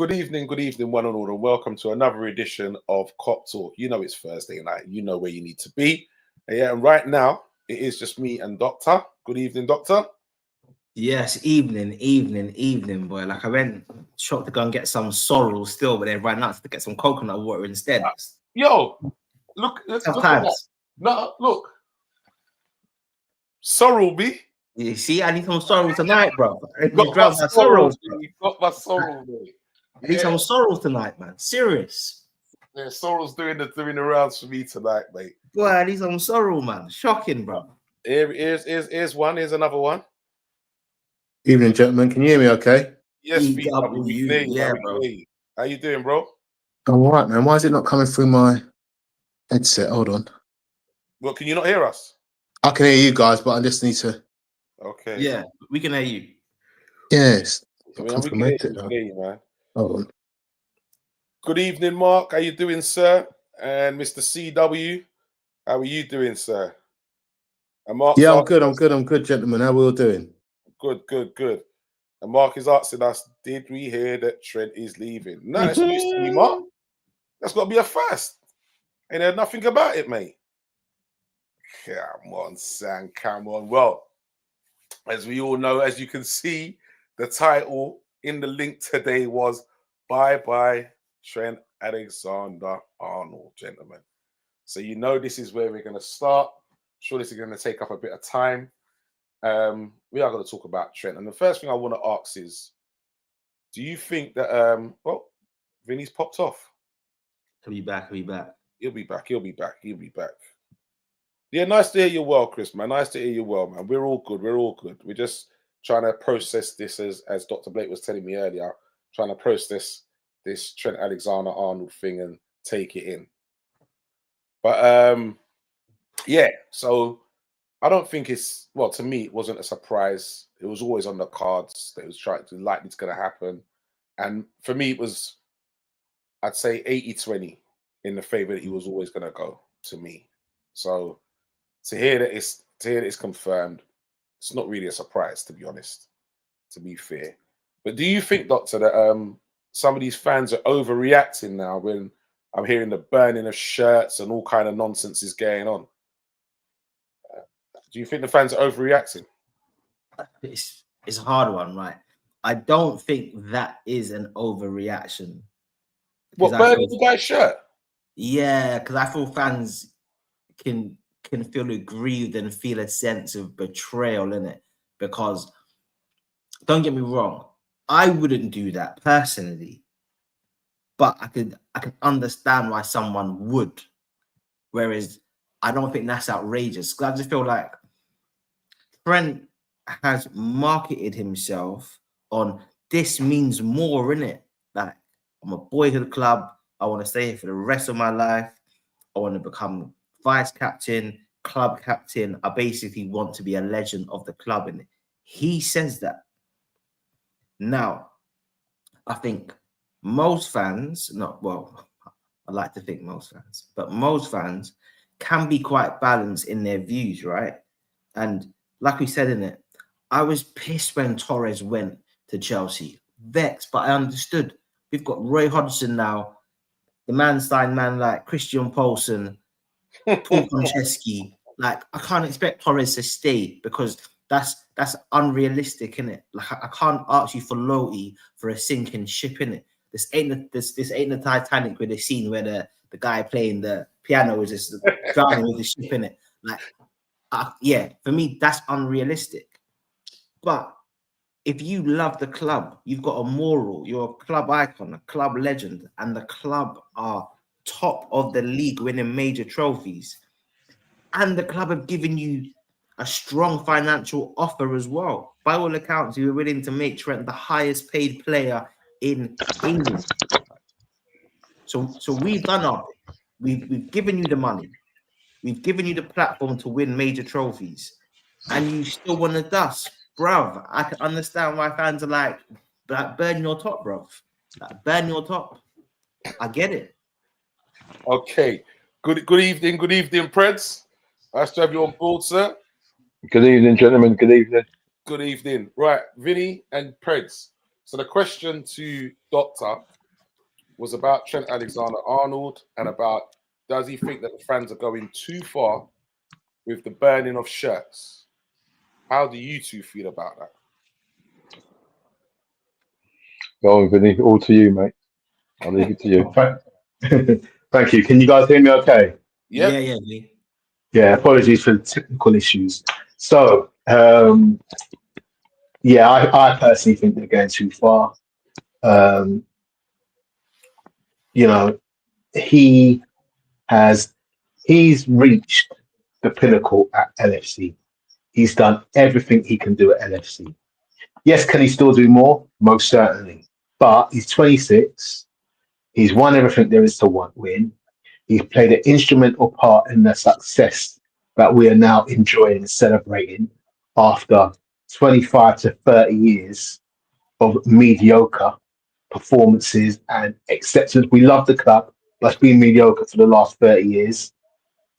good evening, one and all, and welcome to another edition of Cop Talk. You know it's Thursday night. You know where you need to be. Yeah, and right now it is just me and Doctor. Good evening, Doctor. Yes, evening, boy. Like I went shop to go and get some sorrel still, but then ran out to get some coconut water instead. Yo, look at that. No, look. Sorrel, B. You see, I need some sorrel tonight, bro. Got my sorrel, got my sorrel, mate. I need some sorrel tonight, man. Serious. Yeah, sorrel's doing the rounds for me tonight, mate. Boy, I need some sorrel, man. Shocking, bro. Here's one. Here's another one. Evening, gentlemen. Can you hear me okay? Yes, yeah, bro. How you doing, bro? I'm all right, man. Why is it not coming through my headset? Hold on. Well, can you not hear us? I can hear you guys, but I just need to... Okay. Yeah, we can hear you. Yes. We can hear you, man. Hold on. Good evening, Mark. How you doing, sir? And Mr. CW, how are you doing, sir? And Mark, yeah, I'm good, gentlemen. How we all doing? Good. And Mark is asking us, did we hear that Trent is leaving? No, it's news to me, Mark. That's got to be a first. Ain't heard nothing about it, mate. Come on, Sam, come on. Well, as we all know, as you can see, the title in the link today was Bye-Bye Trent Alexander-Arnold, gentlemen. So you know this is where we're going to start. Sure, this is going to take up a bit of time. We are going to talk about Trent. And the first thing I want to ask is, do you think that, Vinny's popped off? He'll be back. He'll be back. Yeah, nice to hear you well, Chris, man. Nice to hear you well, man. We're all good. We're just trying to process this as Dr. Blake was telling me earlier, trying to process this Trent Alexander-Arnold thing and take it in. But, yeah, so I don't think to me, it wasn't a surprise. It was always on the cards that it was likely it's going to happen. And for me, it was, I'd say 80-20 in the favor that he was always going to go, to me. So to hear that it's confirmed, it's not really a surprise, to be honest, to be fair. But do you think, Doctor, that some of these fans are overreacting now when I'm hearing the burning of shirts and all kind of nonsense is going on? Do you think the fans are overreacting? It's a hard one, right? I don't think that is an overreaction. What, burning the guy's shirt? Yeah, because I feel fans can feel aggrieved and feel a sense of betrayal in it. Because don't get me wrong, I wouldn't do that personally, but I could understand why someone would. Whereas I don't think that's outrageous. Because I just feel like Trent has marketed himself on this means more, innit? Like, I'm a boy of the club. I want to stay here for the rest of my life. I want to become vice captain, club captain. I basically want to be a legend of the club. And he says that. Now, I think most fans, I like to think most fans, but most fans can be quite balanced in their views, right? And like we said in it, I was pissed when Torres went to Chelsea. Vexed, but I understood. We've got Roy Hodgson now. The man signed man like Christian Poulsen, Paul Konchesky. Like, I can't expect Torres to stay because that's unrealistic, innit? Like, I can't ask you for loyalty for a sinking ship, innit? This ain't the Titanic with the scene where the guy playing the piano is just drowning with the ship, innit? Like, yeah, for me, that's unrealistic. But if you love the club, you've got a moral, you're a club icon, a club legend, and the club are top of the league winning major trophies, and the club have given you a strong financial offer as well. By all accounts, you were willing to make Trent the highest paid player in England. So we've done our bit. We've given you the money. We've given you the platform to win major trophies, and you still want to dust, bruv. I can understand why fans are like burn your top, bruv. Like, burn your top. I get it. Okay. Good evening, Preds. Nice to have you on board, sir. Good evening, gentlemen. Good evening. Good evening. Right, Vinny and Preds. So the question to Doctor was about Trent Alexander-Arnold and about does he think that the fans are going too far with the burning of shirts? How do you two feel about that? Go on, Vinny. All to you, mate. I'll leave it to you. Thank you. Can you guys hear me okay? Yep. Yeah, Lee. Yeah, apologies for the technical issues. So, yeah, I personally think they're going too far. You know, he's reached the pinnacle at LFC. He's done everything he can do at LFC. Yes, can he still do more? Most certainly. But he's 26. He's won everything there is to win. He's played an instrumental part in the success that we are now enjoying and celebrating after 25 to 30 years of mediocre performances and acceptance. We love the club, but it's been mediocre for the last 30 years,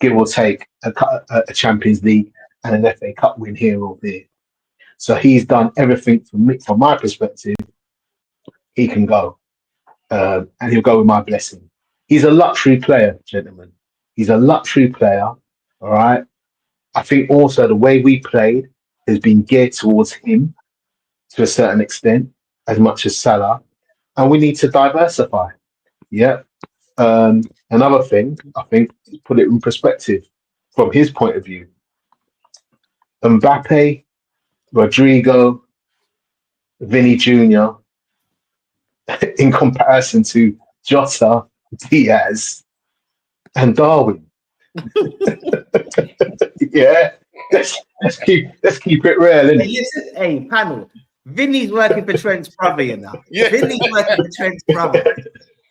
give or take a Champions League and an FA Cup win here or there. So he's done everything from me, from my perspective, he can go. And he'll go with my blessing. He's a luxury player, gentlemen. He's a luxury player, all right? I think also the way we played has been geared towards him to a certain extent, as much as Salah. And we need to diversify. Yeah. Another thing, I think, is put it in perspective from his point of view. Mbappe, Rodrigo, Vinny Jr., in comparison to Jota, Diaz, and Darwin. Yeah, let's keep it real, innit? Hey, listen, hey, panel. Vinny's working for Trent's brother, you know. Yeah. Vinny's working for Trent's brother.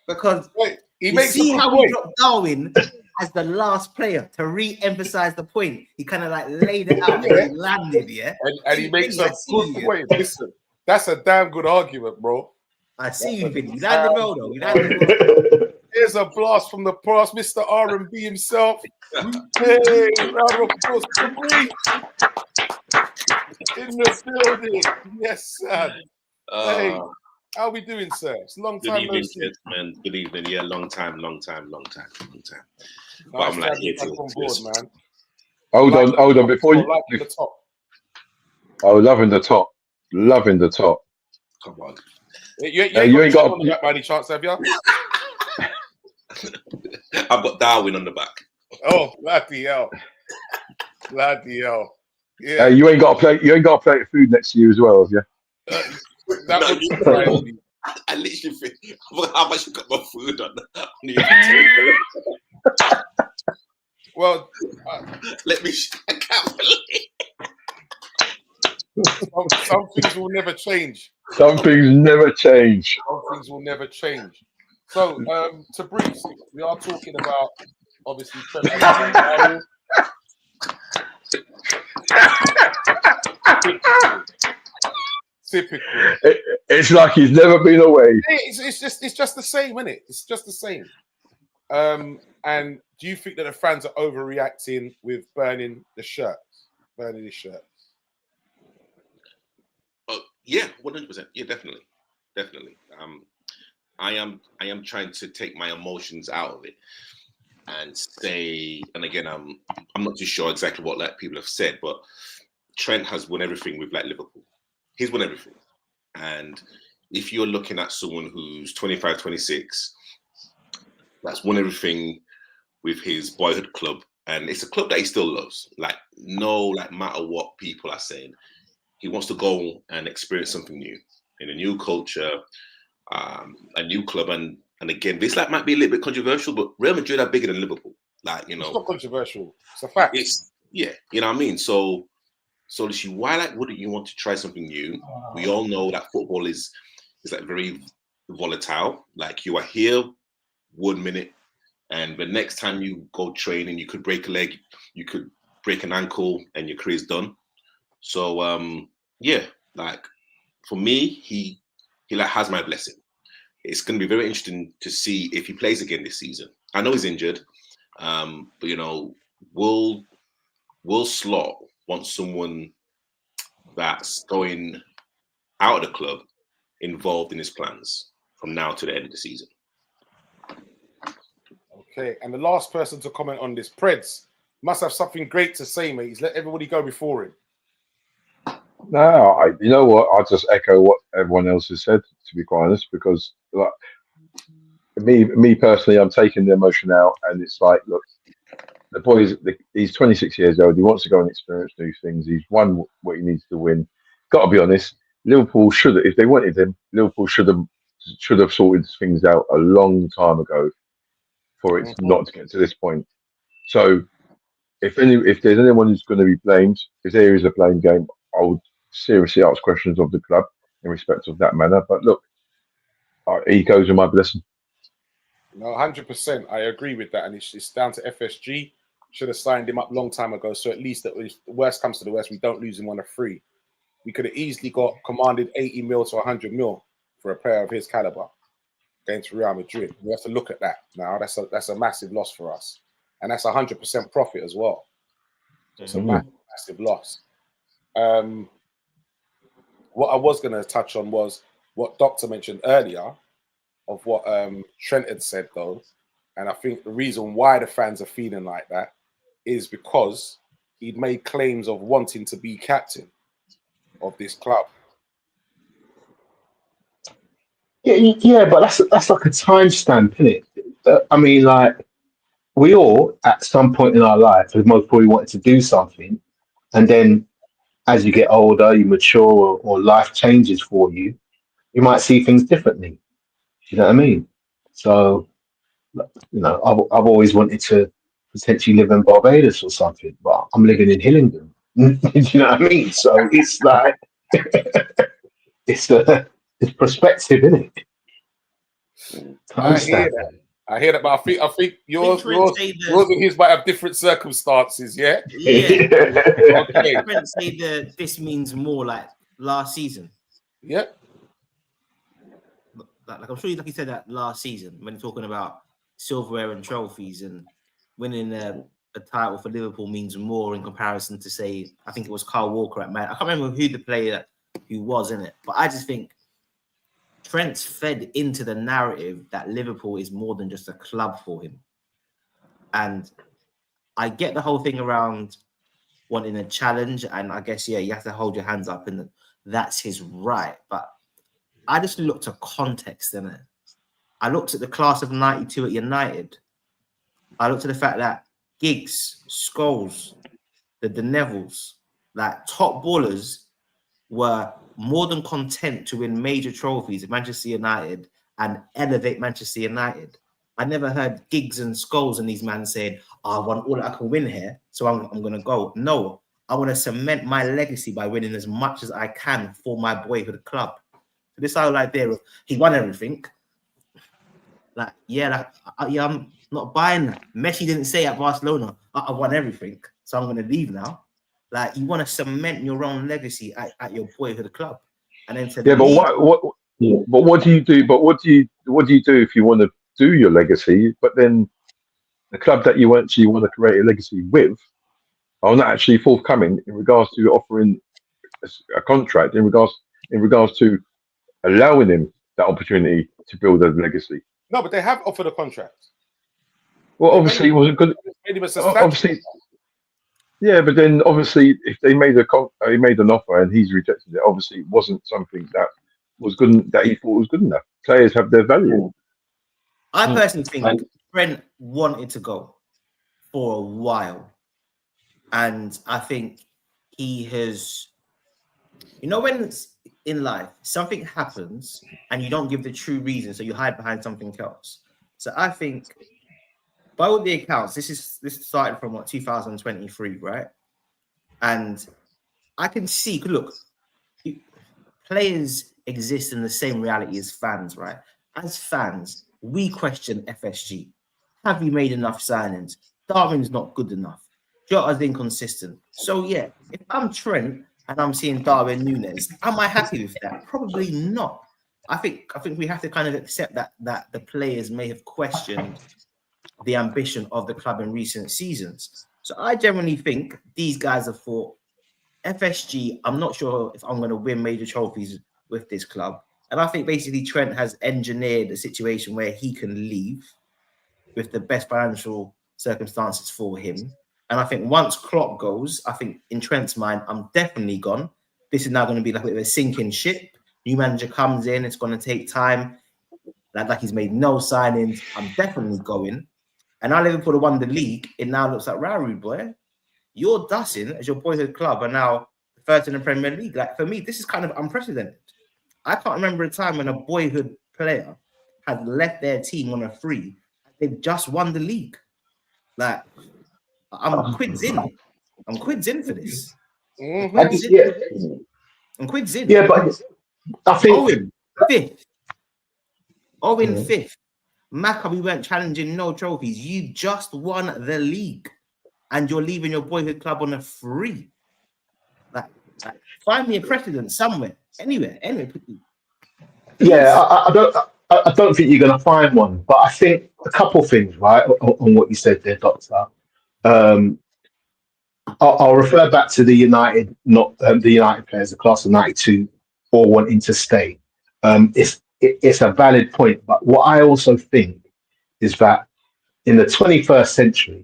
Because Wait, he you makes see a good how point. we dropped Darwin as the last player to re-emphasize the point. He kind of like laid it out and he landed, yeah. And he makes a Vinny, I see good you, yeah. point. Listen, that's a damn good argument, bro. I see you, Vinny. You landed well, though. You landed well. Here's a blast from the past, Mr. R&B himself. Hey, round of applause for me. In the building. Yes, sir. Hey, how we doing, sir? It's a long Good time no evening, see. gentlemen. Good evening. Yeah, long time. Nice But I'm to like have you here back to on board, man. Hold on. Before you, Like the top. oh, loving the top. come on. You you ain't ain't got got- on that by any chance, have you? I've got Darwin on the back. Oh, bloody hell. Yeah. You ain't got to play. You ain't got to play food next year as well, have you? That No, would you- surprise me. I literally think how much you got my food on. Well, Let me carefully. some things will never change. Some things never change. Some things will never change. So, to brief, we are talking about obviously Trent Alexander-Arnold. Typical. It's like he's never been away. It's just the same, isn't it? It's just the same. And do you think that the fans are overreacting with burning his shirts? Yeah, 100%. Yeah, definitely. I am trying to take my emotions out of it and say, and again, I'm not too sure exactly what like people have said, but Trent has won everything with like Liverpool. He's won everything. And if you're looking at someone who's 25, 26, that's won everything with his boyhood club, and it's a club that he still loves. Like, no, like matter what people are saying, he wants to go and experience something new in a new culture, a new club, and again, this like might be a little bit controversial, but Real Madrid are bigger than Liverpool. Like, you know, It's not controversial. It's a fact. Yeah, you know what I mean. So listen, why like wouldn't you want to try something new? We all know that football is like very volatile. Like, you are here 1 minute, and the next time you go training, you could break a leg, you could break an ankle, and your career's done. So yeah, like for me, he like has my blessing. It's going to be very interesting to see if he plays again this season. I know he's injured, but you know, will Slot want someone that's going out of the club involved in his plans from now to the end of the season. Okay, and the last person to comment on this, Preds, must have something great to say, mate. He's let everybody go before him. No, you know what? I'll just echo what everyone else has said, to be quite honest, because like me personally, I'm taking the emotion out, and it's like, look, the boy he's 26 years old. He wants to go and experience new things. He's won what he needs to win. Got to be honest, Liverpool should have, if they wanted him, Liverpool should have sorted things out a long time ago for it not to get to this point. So if there's anyone who's going to be blamed, if there is a blame game, I would seriously ask questions of the club in respect of that manner. But look, he goes with my blessing. No, 100%. I agree with that. And it's down to FSG. Should have signed him up a long time ago. So at least that if the worst comes to the worst, we don't lose him on a free. We could have easily got commanded 80 mil to 100 mil for a player of his caliber against Real Madrid. We have to look at that now. That's a massive loss for us. And that's 100% profit as well. So it's a massive loss. What I was going to touch on was what Doctor mentioned earlier of what Trent had said, though. And I think the reason why the fans are feeling like that is because he'd made claims of wanting to be captain of this club. Yeah, but that's like a timestamp, isn't it? I mean, like, we all, at some point in our life, have most probably wanted to do something. And then as you get older, you mature, or life changes for you, you might see things differently. You know what I mean? So, I've always wanted to potentially live in Barbados or something, but I'm living in Hillingdon. You know what I mean? So it's like, it's perspective, isn't it? I hear that, but I think yours and his might have different circumstances, yeah? Yeah. Okay. Trent say that this means more like last season. Yeah. Like I'm sure like you said that last season when talking about silverware and trophies and winning a title for Liverpool means more in comparison to, say, I think it was Kyle Walker at Man. I can't remember who the player who was in it, but I just think Trent's fed into the narrative that Liverpool is more than just a club for him. And I get the whole thing around wanting a challenge, and I guess, yeah, you have to hold your hands up, and that's his right. But I just looked at context in it. I looked at the class of 92 at United. I looked at the fact that Giggs, Scholes, the Nevilles, like top ballers, were more than content to win major trophies at Manchester United and elevate Manchester United. I never heard Giggs and Scholes and these men saying, I want all that I can win here, so I'm going to go. No, I want to cement my legacy by winning as much as I can for my boyhood club. So this whole idea of he won everything, I'm not buying that. Messi didn't say at Barcelona, I won everything, so I'm going to leave now. Like, you want to cement your own legacy at your boyhood club, and then to but what do you do? But what do you do if you want to do your legacy? But then the club that you actually want to create a legacy with are not actually forthcoming in regards to offering a contract, in regards to allowing him that opportunity to build a legacy. No, but they have offered a contract. Well, obviously, it wasn't good. Obviously, yeah, but then obviously, if they made an offer and he's rejected it, obviously, it wasn't something that was good, that he thought was good enough. Players have their value. I personally think Brent wanted to go for a while, and I think he has. When in life something happens and you don't give the true reason, so you hide behind something else. So I think, by all the accounts, this started from 2023, right? And I can see, look, players exist in the same reality as fans, right? As fans, we question FSG. Have you made enough signings? Darwin's not good enough. Jota's inconsistent. So yeah, if I'm Trent and I'm seeing Darwin Núñez, am I happy with that? Probably not. I think we have to kind of accept that the players may have questioned the ambition of the club in recent seasons. So I generally think these guys have thought, FSG, I'm not sure if I'm going to win major trophies with this club. And I think basically Trent has engineered a situation where he can leave with the best financial circumstances for him. And I think once Klopp goes, I think in Trent's mind, I'm definitely gone. This is now going to be like a bit of a sinking ship. New manager comes in, it's going to take time. Like he's made no signings. I'm definitely going. And now Liverpool have won the league. It now looks like, Raru, boy, you're dusting as your boyhood club are now first in the Premier League. Like for me, this is kind of unprecedented. I can't remember a time when a boyhood player had left their team on a free. They've just won the league. Like, I'm quids in. I'm quids in for this. Mhm. I'm quids in. Yeah, but I think Owen, fifth. Owen, fifth. Maccabi weren't challenging no trophies. You just won the league. And you're leaving your boyhood club on a free. Like find me a precedent somewhere. Anywhere. yeah, I don't think you're going to find one, but I think a couple things, right, on what you said there, Doctor. I'll refer back to the United, not the United players, the class of '92, all wanting to stay. It's a valid point, but what I also think is that in the 21st century,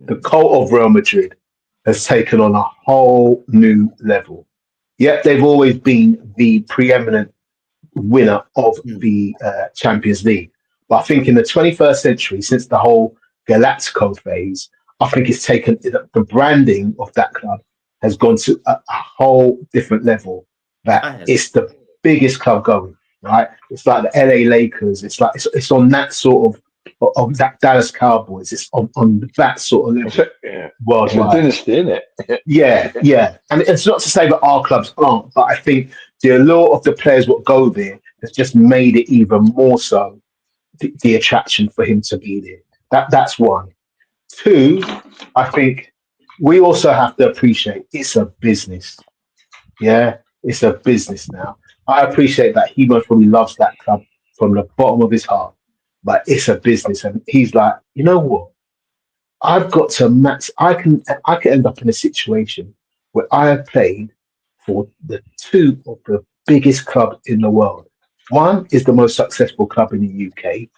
the cult of Real Madrid has taken on a whole new level. Yet they've always been the preeminent winner of the Champions League. But I think in the 21st century, since the whole Galactico phase, I think it's taken the branding of that club has gone to a whole different level. That it's the biggest club going, right? It's like the LA Lakers. It's like it's on that sort of that Dallas Cowboys. It's on that sort of level. Yeah. Worldwide. It's a dynasty, isn't it? Yeah. And it's not to say that our clubs aren't, but I think the allure of the players what go there has just made it even more so the attraction for him to be there. That's one. Two, I think we also have to appreciate it's a business. Yeah, it's a business now. I appreciate that he most probably loves that club from the bottom of his heart, but it's a business, and he's like, you know what? I've got to match. I can end up in a situation where I have played for the two of the biggest clubs in the world. One is the most successful club in the UK,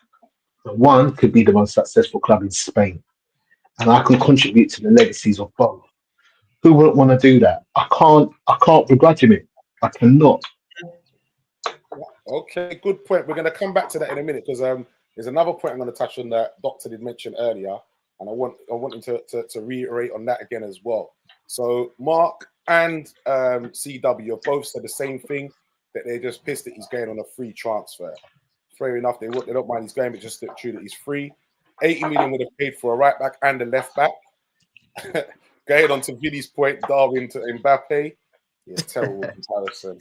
and one could be the most successful club in Spain. And I can contribute to the legacies of both. Who wouldn't want to do that? I can't begrudge him it. I cannot. Okay, good point. We're going to come back to that in a minute because there's another point I'm going to touch on that Doctor did mention earlier, and I want him to reiterate on that again as well. So Mark and CW have both said the same thing, that they're just pissed that he's going on a free transfer. Fair enough, they don't mind he's going, but just true that he's free. 80 million would have paid for a right back and a left back. Going on to Vinny's point, Darwin to Mbappe. Yeah, terrible comparison.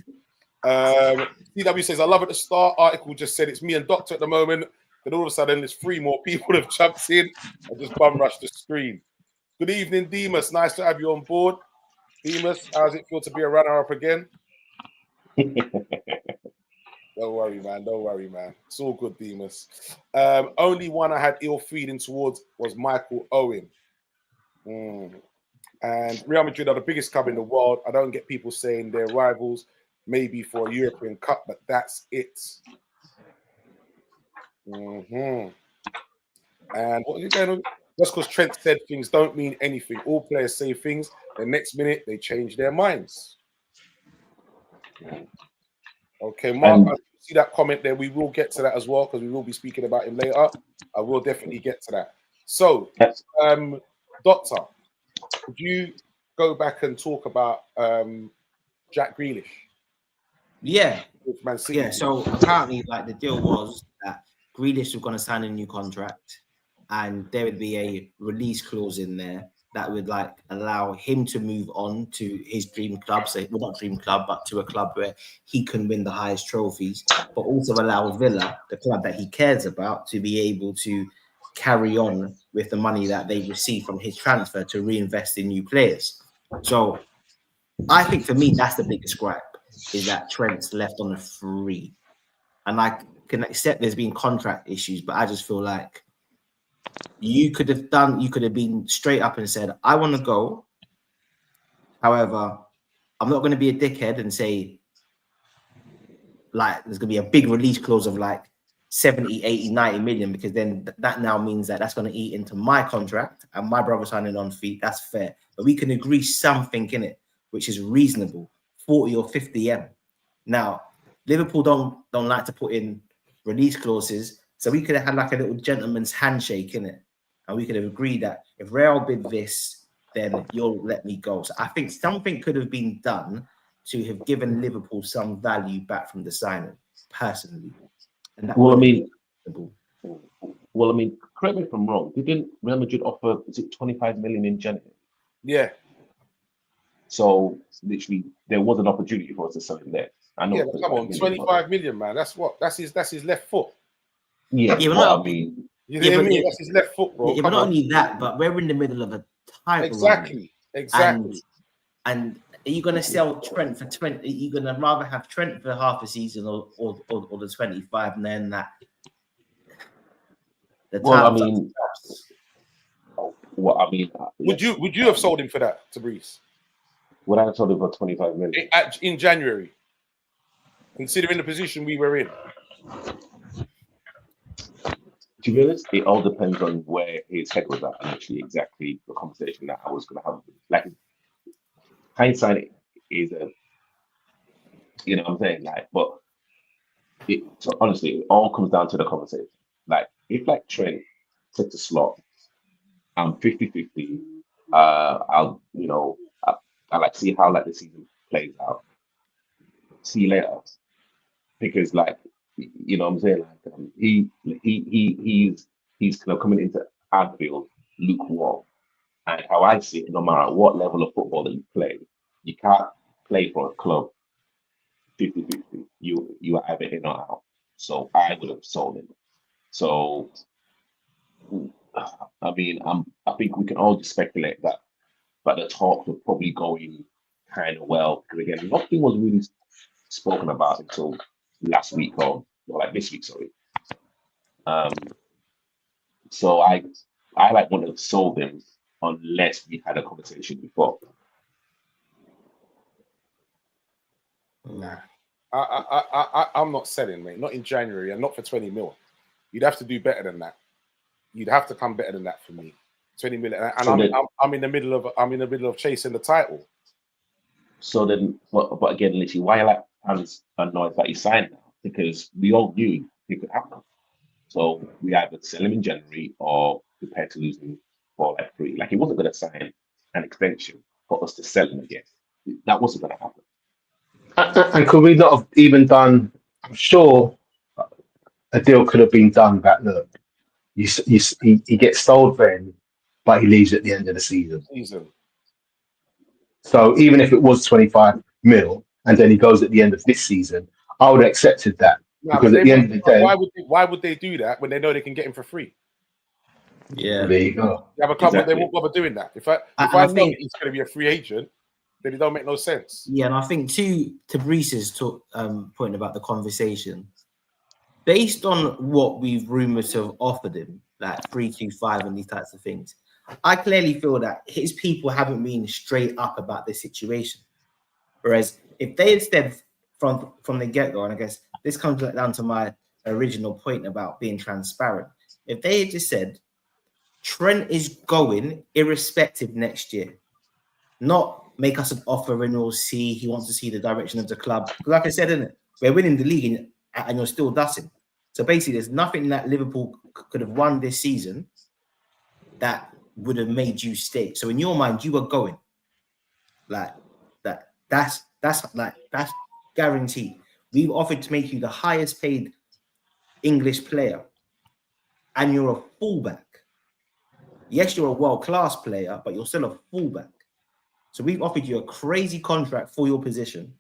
CW says, I love at the start. Article just said it's me and Doctor at the moment. Then all of a sudden, there's 3 more people have jumped in and just bum rushed the screen. Good evening, Demas. Nice to have you on board. Demas, how does it feel to be a runner-up again? Don't worry, man. It's all good, Demas. Only one I had ill feeling towards was Michael Owen. And Real Madrid are the biggest club in the world. I don't get people saying they're rivals, maybe for a European Cup, but that's it. And what are you going on? Just because Trent said things don't mean anything. All players say things. The next minute, they change their minds. Okay, Mark, I see that comment there. We will get to that as well because we will be speaking about him later. I will definitely get to that. So, Doctor, would you go back and talk about Jack Grealish? Yeah. So apparently, like, the deal was that Grealish was going to sign a new contract, and there would be a release clause in there that would like allow him to move on to his dream club. So, well, not dream club, but to a club where he can win the highest trophies, but also allow Villa, the club that he cares about, to be able to carry on with the money that they receive from his transfer to reinvest in new players. So I think for me, that's the biggest gripe, is that Trent's left on a free. And I can accept there's been contract issues, but I just feel like you could have been straight up and said, I want to go. However, I'm not going to be a dickhead and say, like there's gonna be a big release clause of like 70, 80, 90 million, because then that now means that that's going to eat into my contract and my brother signing on fee. That's fair. But we can agree something in it, which is reasonable, 40 or 50 M. Now, Liverpool don't like to put in release clauses. So we could have had like a little gentleman's handshake in it. And we could have agreed that if Real bid this, then you'll let me go. So I think something could have been done to have given Liverpool some value back from the signing, personally. And that Well, I mean, correct me if I'm wrong. Didn't Real Madrid offer, is it 25 million in January? Yeah. So literally, there was an opportunity for us to sell him there. I know. Yeah, but come on, 25 million, man. That's what. That's his left foot. Yeah, Yeah, but well, not- I mean, You know what I but- mean? That's his left foot, bro. Yeah, but Come not on. only that, but we're in the middle of a title. Exactly. And are you going to sell Trent for 20? Are you going to rather have Trent for half a season or the 25 and then that? well, I mean, Would you have sold him for that to Breeze would I have sold him for 25 million? in January, considering the position we were in? To be honest, it all depends on where his head was at and actually exactly the conversation that I was going to have. Like, hindsight is a, you know what I'm saying? Like, but so honestly, it all comes down to the conversation. Like, if like Trent took the slot, I'm 50-50. I'll, I like see how like the season plays out. See you later. Because like, you know what I'm saying? Like, he's kind of coming into Anfield lukewarm. And how I see it, no matter what level of football that you play, you can't play for a club 50-50. You are either in or out. So I would have sold him. So I mean, I think we can all just speculate that, but the talks were probably going kind of well, because again, nothing was really spoken about until last week or like this week, sorry. So I like wouldn't have sold him unless we had a conversation before. Nah, I'm not selling, mate. Not in January, and not for 20 mil. You'd have to do better than that. You'd have to come better than that for me. 20 million, and So I'm in the middle of chasing the title. So then, but again, literally, why are like fans annoyed that he signed now? Because we all knew it could happen. So we either sell him in January or prepare to lose him for like free. Like, he wasn't going to sign an extension for us to sell him again. That wasn't going to happen. And could we not have even done? I'm sure a deal could have been done. That look, he gets sold then, but he leaves at the end of the season. So even if it was 25 mil and then he goes at the end of this season, I would have accepted that. Nah, because at the end of the day, why would they do that when they know they can get him for free? Yeah, there you go. You have a club, Exactly. they won't bother doing that. If I I know think- that he's going to be a free agent, then it don't make no sense. Yeah, and I think to Breeze's point about the conversation, based on what we've rumored to have offered him, like 325 and these types of things, I clearly feel that his people haven't been straight up about this situation. Whereas if they had said from the get-go, and I guess this comes down to my original point about being transparent, if they had just said Trent is going irrespective next year, not make us an offer and we'll see, he wants to see the direction of the club. Because like I said, isn't it? We're winning the league and you're still dusting. So basically, there's nothing that Liverpool could have won this season that would have made you stay. So in your mind, you were going like that. That's guaranteed. We've offered to make you the highest paid English player, and you're a fullback. Yes, you're a world-class player, but you're still a fullback. So we've offered you a crazy contract for your position,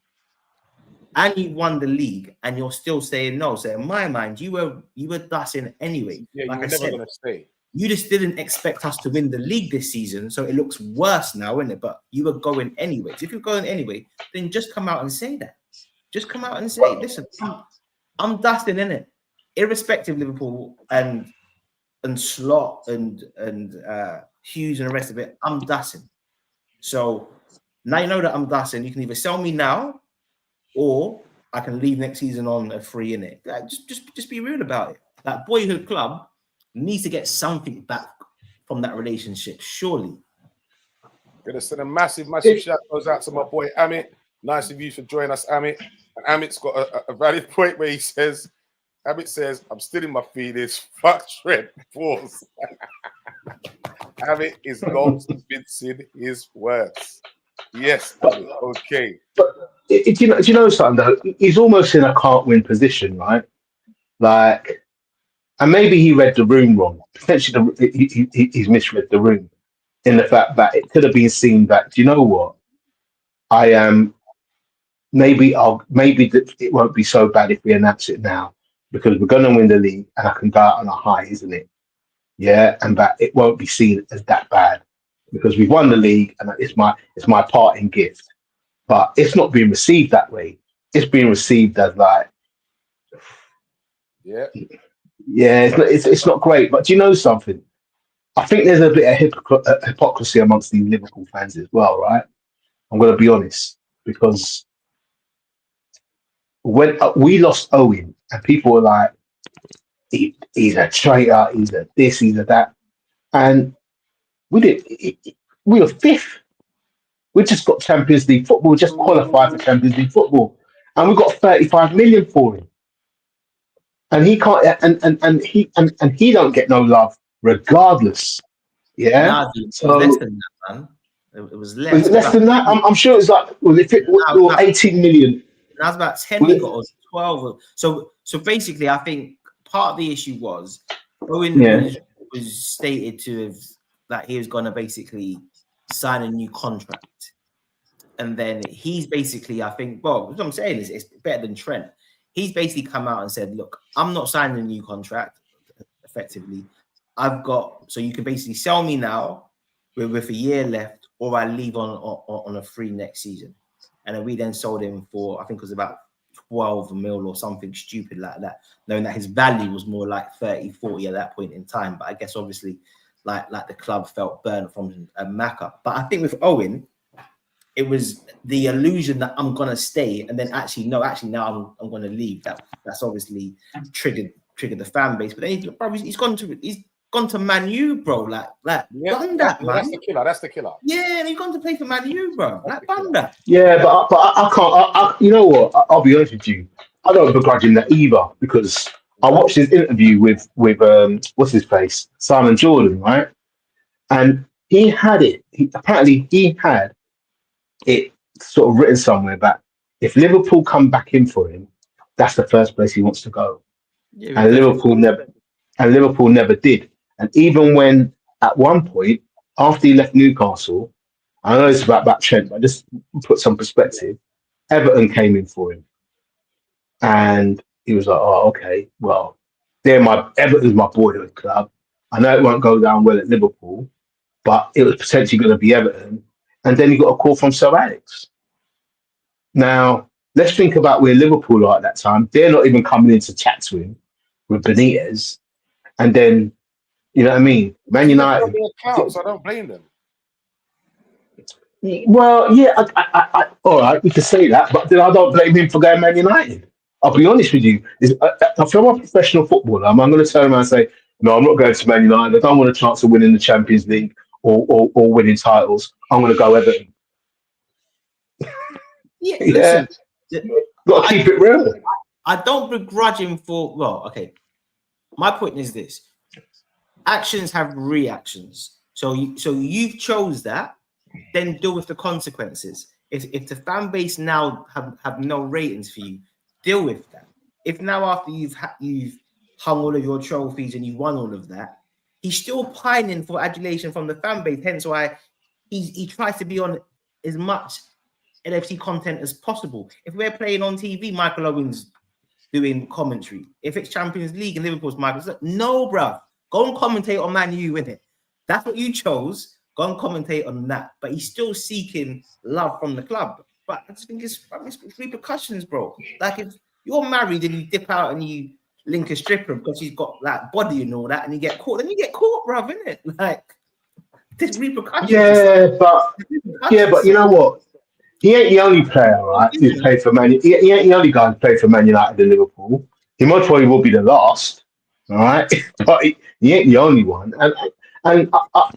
and you won the league, and you're still saying no. So in my mind, you were dusting anyway. Yeah, like you were I never said, going to stay. you just didn't expect us to win the league this season, so it looks worse now, isn't it? But you were going anyway. So if you're going anyway, then just come out and say that. Just come out and say, listen, I'm dusting, innit? Irrespective of Liverpool and Slot and Hughes and the rest of it, I'm dusting. So now you know that I'm dusting. You can either sell me now, or I can leave next season on a free in it. Like, just be real about it. That boyhood club needs to get something back from that relationship, surely. Gonna send a massive shout goes out to my boy Amit. Nice of you for joining us, Amit. And Amit's got a valid point where Amit says, I'm still in my feelings. Fuck Trent. Pause. Amit is not convincing his words. Yes, Amit. Okay. But do you know something though? He's almost in a can't win position, right? Like, and maybe he read the room wrong. Potentially, he's misread the room in the fact that it could have been seen that. Do you know what? I am. Maybe it won't be so bad if we announce it now because we're going to win the league and I can go out on a high, isn't it? Yeah, and that it won't be seen as that bad because we've won the league and it's my parting gift. But it's not being received that way. It's being received as like, yeah, it's not great. But do you know something? I think there's a bit of hypocrisy amongst these Liverpool fans as well, right? I'm going to be honest because when we lost Owen and people were like, he's a traitor, he's a this, he's a that, and we were fifth. We just got Champions League football. We just qualified for Champions League football, and we got 35 million for him. And he can't, and he don't get no love regardless. Yeah. Nah, so less than that, man. It was less. Was it less than that? I'm sure it's like if it was 18 million. That was about 10 we got, or 12. So basically, I think part of the issue was Owen was stated to have that he was going to basically sign a new contract. And then he's basically, I think, well, what I'm saying is it's better than Trent. He's basically come out and said, look, I'm not signing a new contract, effectively. So you can basically sell me now with a year left, or I leave on a free next season. And then we then sold him for, I think it was about 12 mil or something stupid like that, knowing that his value was more like 30, 40 at that point in time. But I guess obviously like the club felt burnt from a Macca. But I think with Owen, it was the illusion that I'm gonna stay, and then actually now I'm gonna leave. That's obviously triggered the fan base. But then he's gone to Man U, bro. Like done that, man. That's the killer. Yeah, and he's gone to play for Man U, bro. Like done that. Yeah, but I can't. You know what? I'll be honest with you. I don't begrudge him that either because I watched his interview with what's his face, Simon Jordan, right? And he had it. Apparently he had it sort of written somewhere that if Liverpool come back in for him, that's the first place he wants to go. Yeah, and Liverpool never did. And even when at one point after he left Newcastle, I know it's about Trent, but just put some perspective. Everton came in for him, and he was like, "Oh, okay, well, Everton's my boyhood club. I know it won't go down well at Liverpool, but it was potentially going to be Everton." And then he got a call from Sir Alex. Now, let's think about where Liverpool are at that time. They're not even coming in to chat to him with Benitez. And then, you know what I mean? Man United. So I don't blame them. Well, yeah, I all right, we can say that, but then I don't blame him for going Man United. I'll be honest with you. If I'm a professional footballer, I'm going to turn around and say, no, I'm not going to Man United. I don't want a chance of winning the Champions League or winning titles. I'm going to go Everton. Yeah, listen. Got to keep it real. I don't begrudge him for, well, okay. My point is this. Actions have reactions. So you chose that, then deal with the consequences. If the fan base now have no ratings for you, deal with that. If now after you've hung all of your trophies and you won all of that, he's still pining for adulation from the fan base. Hence why he tries to be on as much LFC content as possible. If we're playing on TV, Michael Owen's doing commentary. If it's Champions League and Liverpool's Michael's like, no, bruv, go and commentate on Man U, innit? That's what you chose. Go and commentate on that. But he's still seeking love from the club. But I just think it's repercussions, bro. Like if you're married and you dip out and you link a stripper because she's got like body and all that, and you get caught, then you get caught, bruv, innit? Like there's repercussions. Yeah, but you know what? he ain't the only player, right? Who's played for Man. He ain't the only guy who played for Man United and Liverpool. He most probably will be the last, all right? But he ain't the only one. And I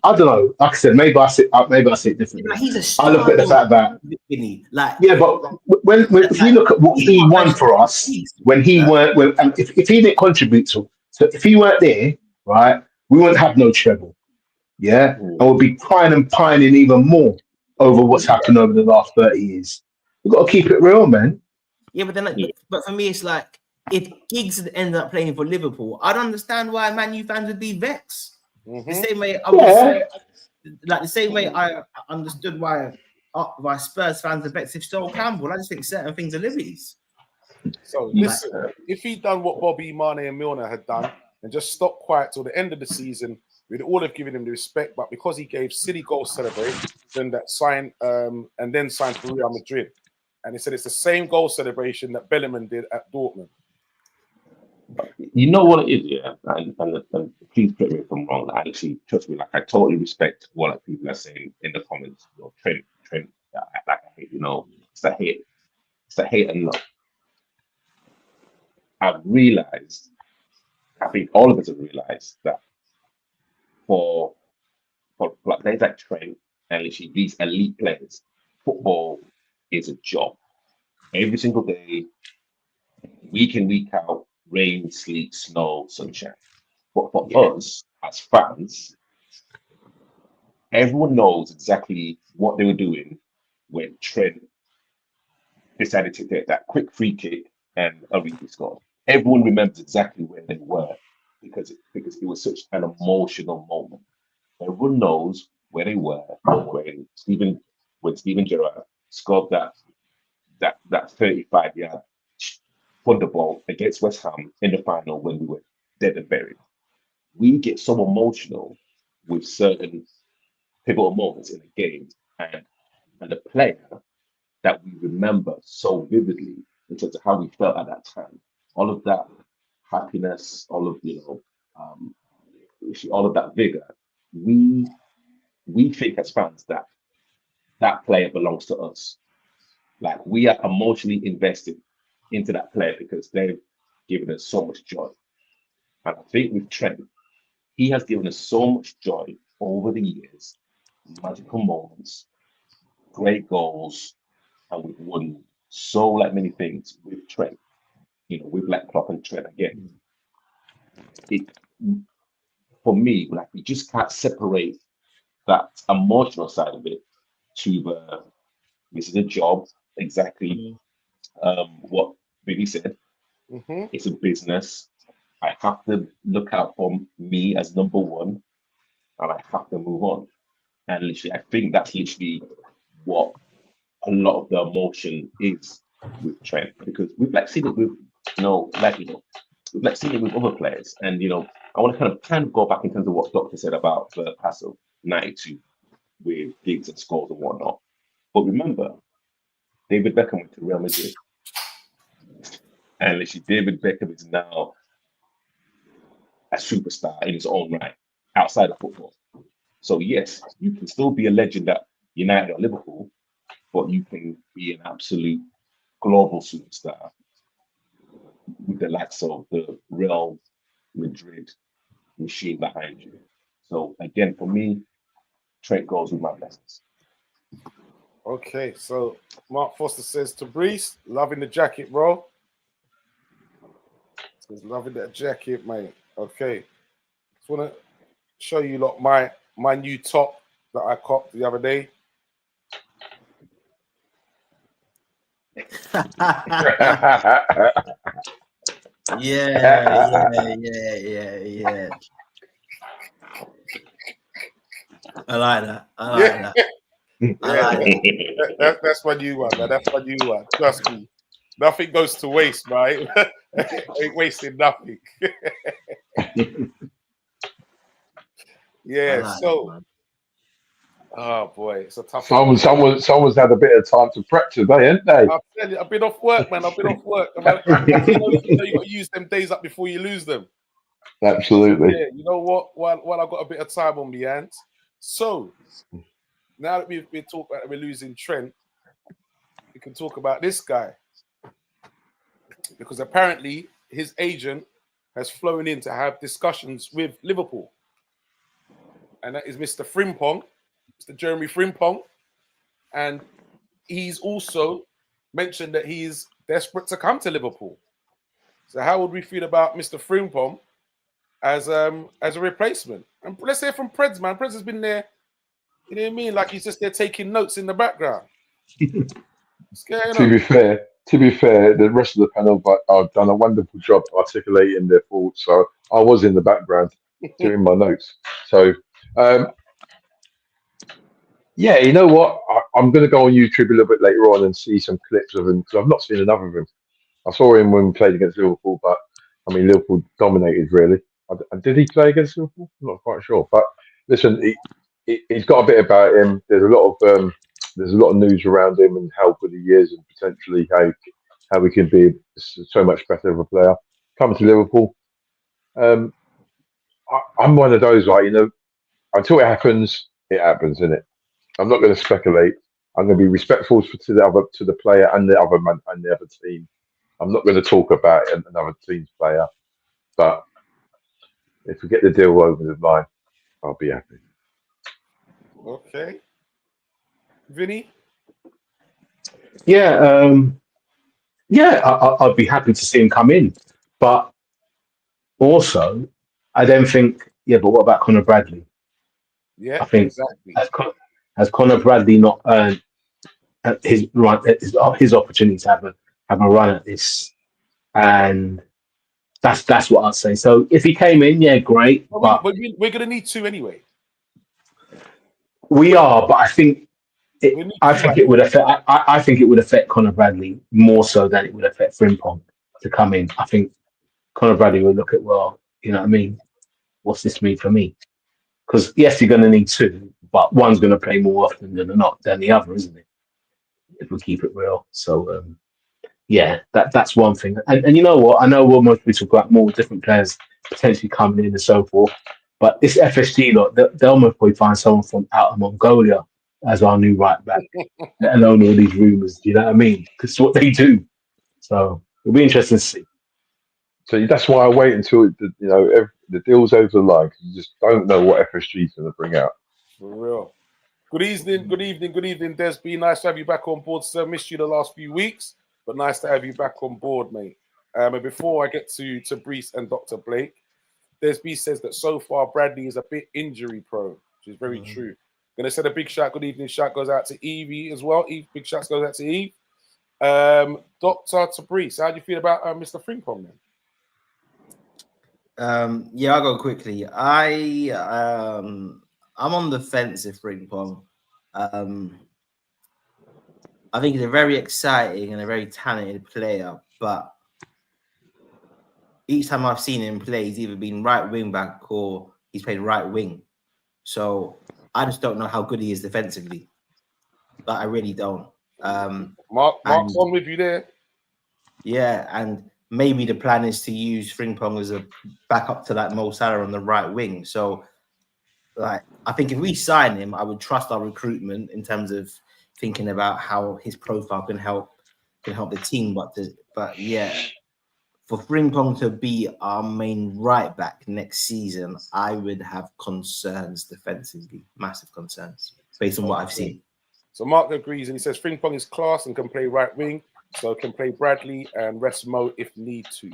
don't know. Like I said, maybe I see it differently. Like, he's a I star, look at the fact that Vinny. Like, yeah, but when if you look at what he's he not won Rashford. for us when he Yeah. weren't, if he didn't contribute to, so if he weren't there, right, we wouldn't have no treble. Yeah, and we'll be crying and pining even more over what's happened over the last 30 years. We've got to keep it real, man. Yeah, but then, but for me, it's like if Giggs had ended up playing for Liverpool, I'd understand why Man U fans would be vexed. The same way I would like the same way I understood why Spurs fans are vexed if Sol Campbell. I just think certain things are liberties. So listen, if he'd done what Bobby, Mane, and Milner had done and just stopped quiet till the end of the season, we'd all have given him the respect. But because he gave silly goal celebration that signed and then signed for Real Madrid, and he said it's the same goal celebration that Bellingham did at Dortmund. You know what it is, yeah, and please correct me if I'm wrong. Actually, trust me, like I totally respect what people are saying in the comments. You know, Trent, like I hate, you know, it's a hate and love. I've realized, I think all of us have realized that for players like Trent and literally these elite players, football is a job every single day, week in, week out, rain, sleet, snow, sunshine. But for us as fans, everyone knows exactly what they were doing when Trent decided to take that quick free kick and Origi scored. Everyone remembers exactly where they were because it was such an emotional moment. Everyone knows where they were when Steven Gerrard scored that 35-yard thunderbolt against West Ham in the final when we were dead and buried. We get so emotional with certain pivotal moments in the game and the player that we remember so vividly in terms of how we felt at that time. All of that happiness, all of all of that vigor. We think as fans that player belongs to us. Like we are emotionally invested into that player because they've given us so much joy. And I think with Trent, he has given us so much joy over the years, magical moments, great goals, and we've won so like many things with Trent. You know, with like Klopp and Trent again. It for me, like we just can't separate that emotional side of it to the this is a job, exactly what Billy said. It's a business. I have to look out for me as number one, and I have to move on. And literally, I think that's literally what a lot of the emotion is with Trent because we've like seen it with we've like seen it with other players. And I want to kind of go back in terms of what Doctor said about the pass of 92 with gigs and scores and whatnot. But remember, David Beckham went to Real Madrid. And literally, David Beckham is now a superstar in his own right, outside of football. So yes, you can still be a legend at United or Liverpool, but you can be an absolute global superstar with the likes of the Real Madrid machine behind you. So again, for me, Trent goes with my blessings. Okay, so Mark Foster says to Breeze, loving the jacket, bro. Says loving that jacket, mate. Okay. Just want to show you lot my new top that I copped the other day. Yeah. I like that. That's my new one, man. That's my new one. Trust me. Nothing goes to waste, right? Ain't wasting nothing. Yeah, like so that, oh boy, it's a tough Someone's had a bit of time to prep today, haven't they? I'm telling you, I've been off work, man. I've been off work. You know you got to use them days up before you lose them. Absolutely. Yeah, you know what? While I've got a bit of time on my hands. So now that we've been talking about we're losing Trent, we can talk about this guy. Because apparently his agent has flown in to have discussions with Liverpool. And that is Mr. Frimpong, Mr. Jeremy Frimpong. And he's also mentioned that he is desperate to come to Liverpool. So how would we feel about Mr. Frimpong as a replacement? And let's hear from Preds, man. Preds has been there, you know what I mean? Like he's just there taking notes in the background. What's going To on? be fair, the rest of the panel have done a wonderful job articulating their thoughts. So I was in the background doing my notes. So yeah, you know what? I'm going to go on YouTube a little bit later on and see some clips of him because I've not seen enough of him. I saw him when we played against Liverpool, but I mean Liverpool dominated really. Did he play against Liverpool? I'm not quite sure. But listen, he's got a bit about him. There's a lot of news around him and how good he is and potentially how he can be so much better of a player. Coming to Liverpool, I'm one of those like until it happens, isn't it? I'm not going to speculate. I'm going to be respectful to the player and the other man and the other team. I'm not going to talk about another team's player, but if we get the deal over the line, I'll be happy. Okay. Vinny? Yeah, I'd be happy to see him come in, but also I then think, yeah, but what about Conor Bradley? Yeah, I think exactly. has Conor Bradley not earned his opportunity to have a run at this? And that's what I'd say. So if he came in, yeah, great, but We're going to need two anyway. we are. But I think We need I two think right it would affect. I think it would affect Conor Bradley more so than it would affect Frimpong to come in. I think Conor Bradley would look at, well, you know what I mean? What's this mean for me? Because yes, you're going to need two, but one's going to play more often than the other, isn't it? If we keep it real. So yeah, that's one thing. And you know what? I know we'll mostly talk about more different players potentially coming in and so forth, but this FSG lot, they'll most probably find someone from out of Mongolia as our new right back, let alone all these rumours. Do you know what I mean? Because it's what they do. So it'll be interesting to see. So that's why I wait until the deal's over the line because you just don't know what FSG is going to bring out. For real. Good evening, Des B. Nice to have you back on board, sir. Missed you the last few weeks, but nice to have you back on board, mate. And before I get to Brees and Dr. Blake, Des B says that so far Bradley is a bit injury prone, which is very true. Gonna send a big shout. Good evening, shout goes out to Evie as well. Big shouts goes out to Eve. Dr. Brees, how do you feel about Mr. Frimpong then? Yeah, I'll go quickly. I'm on the fence with Frimpong. I think he's a very exciting and a very talented player, but each time I've seen him play, he's either been right wing back or he's played right wing. So I just don't know how good he is defensively. But I really don't. Mark's on with you there. Yeah, and maybe the plan is to use Frimpong as a backup to like Mo Salah on the right wing. So, like, I think if we sign him, I would trust our recruitment in terms of thinking about how his profile can help the team. But yeah, for Frimpong to be our main right back next season, I would have concerns defensively, massive concerns based on what I've seen. So Mark agrees and he says Frimpong is class and can play right wing, so can play Bradley and rest Mo if need to.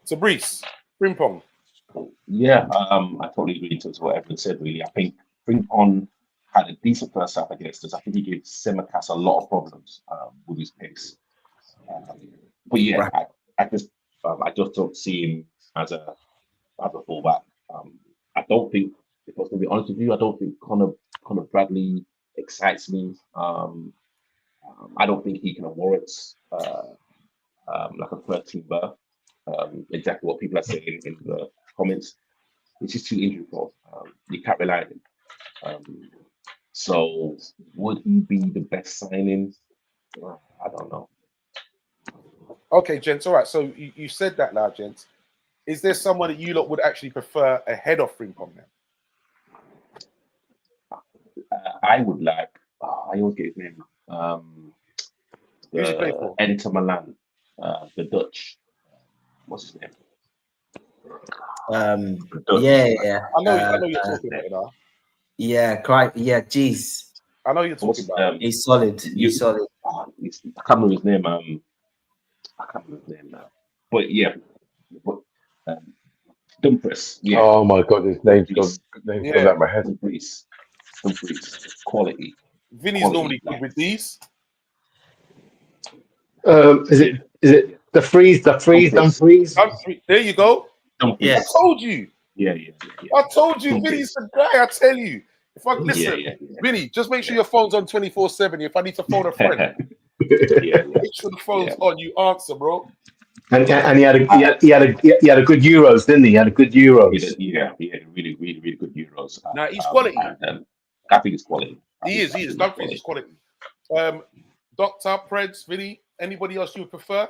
So Brees, Frimpong. Yeah, I totally agree to what everyone said. Really, I think Frimpong had a decent first half against us. I think he gave Tsimikas a lot of problems with his pace. But yeah, I just don't see him as a fullback. I don't think, if I was going to be honest with you, I don't think Conor Bradley excites me. I don't think he can warrant like a 13 berth. Exactly what people are saying in the comments. It's just too injury prone. You can't rely on him. So would he be the best signing? I don't know. Okay, gents. All right. So you said that now, gents. Is there someone that you lot would actually prefer ahead of Frimpong then? I would like. I always get his name. Who's he playing for? Inter Milan, the Dutch. What's his name? The Dutch. Yeah. I know you're talking about it now. Yeah, correct. Yeah, jeez. I know you're talking about. He's solid. He's solid. I can't remember his name. I can't remember his name now. But yeah, Dumfries. Yeah. Oh my god, his name's gone out of my head. Dumfries. Quality. Vinny's normally good with these. Is it the freeze? Dumfries? There you go. Dumfries. Yeah. I told you. Yeah. I told you, Vinny's the guy. I tell you. If I listen, Yeah. Vinny, just make sure your phone's on 24/7. If I need to phone a friend, yeah. make sure the phone's on. You answer, bro. And he had a good Euros, didn't he? He had a good Euros. He had really good Euros. Now he's quality. I think it's quality. He is. Dumfries is quality. Dr. Preds, Vinny, anybody else you would prefer?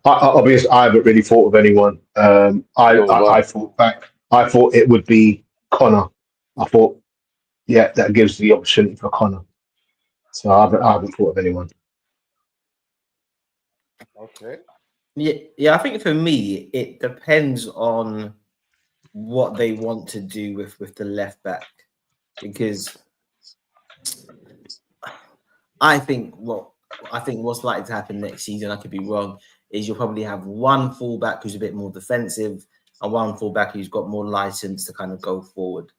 I'll be honest, I haven't really thought of anyone. I thought it would be Connor. I thought, that gives the opportunity for Connor. So I haven't thought of anyone. Okay. Yeah. I think for me, it depends on what they want to do with the left back, because I think what's likely to happen next season, I could be wrong, is you'll probably have one fullback who's a bit more defensive and one fullback who's got more license to kind of go forward,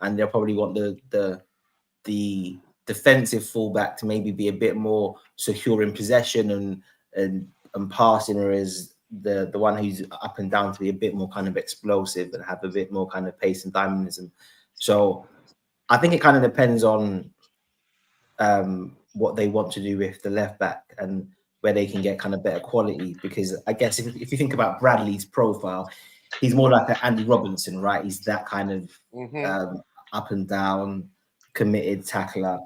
and they'll probably want the defensive fullback to maybe be a bit more secure in possession and passing, whereas the one who's up and down to be a bit more kind of explosive and have a bit more kind of pace and dynamism. So I think it kind of depends on what they want to do with the left back and where they can get kind of better quality. Because I guess if you think about Bradley's profile, he's more like an Andy Robinson, right? He's that kind of up and down, committed tackler.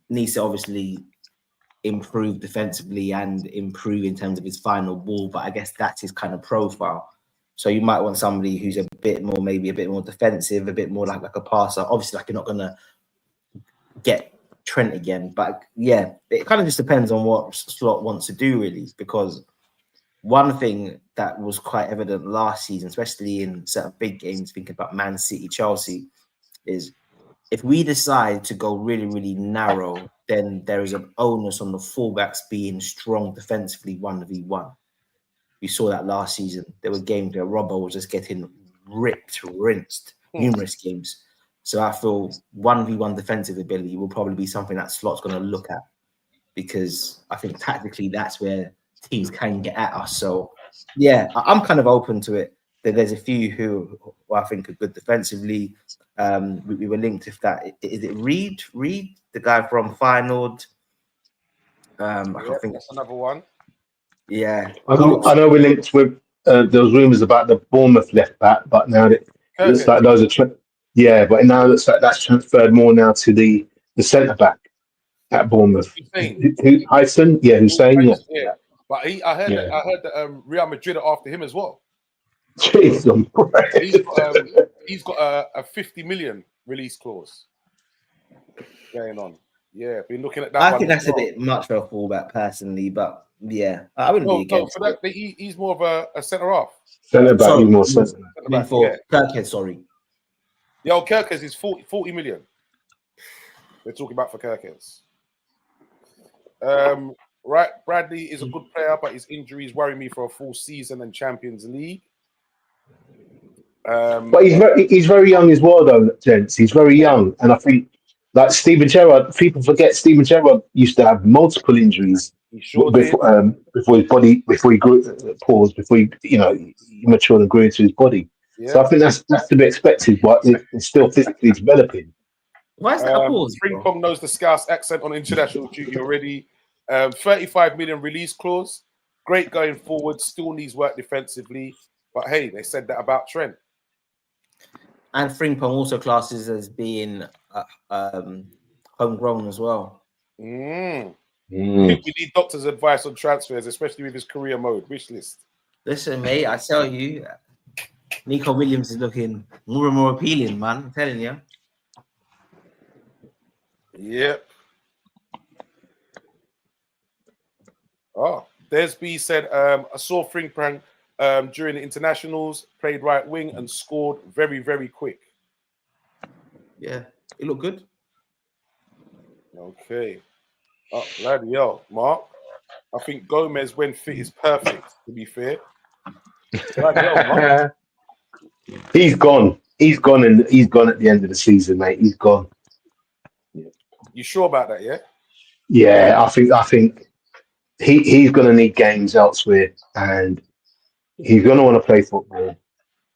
Needs to obviously improve defensively and improve in terms of his final ball, but I guess that's his kind of profile. So you might want somebody who's maybe a bit more defensive, a bit more like a passer. Obviously, like, you're not gonna get Trent again, but yeah, it kind of just depends on what Slot wants to do, really. Because one thing that was quite evident last season, especially in certain big games, thinking about Man City, Chelsea, is if we decide to go really, really narrow, then there is an onus on the fullbacks being strong defensively 1v1. We saw that last season. There were games where Robbo was just getting rinsed, numerous games. So I feel 1v1 defensive ability will probably be something that Slot's going to look at, because I think tactically that's where teams can get at us. So yeah, I'm kind of open to it. There's a few who I think are good defensively. We were linked with that. Is it Reed, the guy from Feyenoord? I think that's another one. Yeah, I know we're linked with. There was rumours about the Bournemouth left back, but now it looks like those are. But now it looks like that's transferred more now to the centre back at Bournemouth. Hussein? Yeah, Hussein. Yeah. But I heard that Real Madrid are after him as well. Jeez, he's got a 50 million release clause going on. Yeah, been looking at that. I think that's a bit much for a fullback personally, but yeah, I wouldn't be against for that. He's more of a centre half. Centre back, he's more centre back. Kirkhead, sorry. Yo, Kirkhead is 40 million. We're talking about for Kirkhead. Right, Bradley is a good player, but his injuries worry me for a full season and Champions League. But he's very young as well, though, gents. He's very young, and I think, like Steven Gerrard, people forget Steven Gerrard used to have multiple injuries before he matured and grew into his body. Yeah. So I think that's to be expected, but it's still physically developing. Why is that a pause? Frimpong knows the Scouse accent on international duty already. 35 million release clause. Great going forward. Still needs work defensively. But hey, they said that about Trent. And Frimpong also classes as being homegrown as well. We need doctor's advice on transfers, especially with his career mode wish list. Listen, mate, I tell you, Nico Williams is looking more and more appealing, man. I'm telling you. Yep. Oh, Desby said, I saw Frimpong during the internationals, played right wing and scored very, very quick. Yeah, it looked good. Okay. Oh, bloody hell, Mark. I think Gomez, when fit, is perfect, to be fair. Bloody hell, Mark. He's gone. He's gone, and he's gone at the end of the season, mate. He's gone. You sure about that, yeah? Yeah, I think he's going to need games elsewhere, and he's going to want to play football,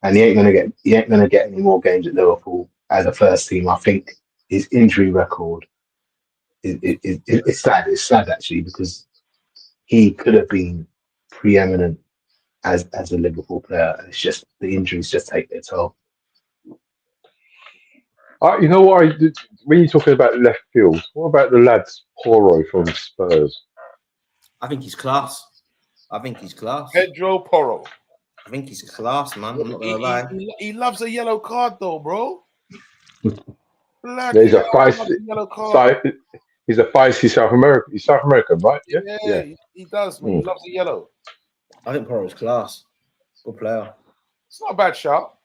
and he ain't going to get any more games at Liverpool as a first team. I think his injury record it's sad. It's sad actually because he could have been preeminent as a Liverpool player, and it's just the injuries just take their toll. You know what I did when you're talking about left field? What about the lads Porro from Spurs? I think he's class. I think he's class. Pedro Porro. I think he's class, man. I'm not gonna lie. He loves a yellow card, though, bro. There's a yellow card. So he's a feisty South American. He's South American, right? Yeah. He does, man. He loves the yellow. I think Porro's class. Good player. It's not a bad shout.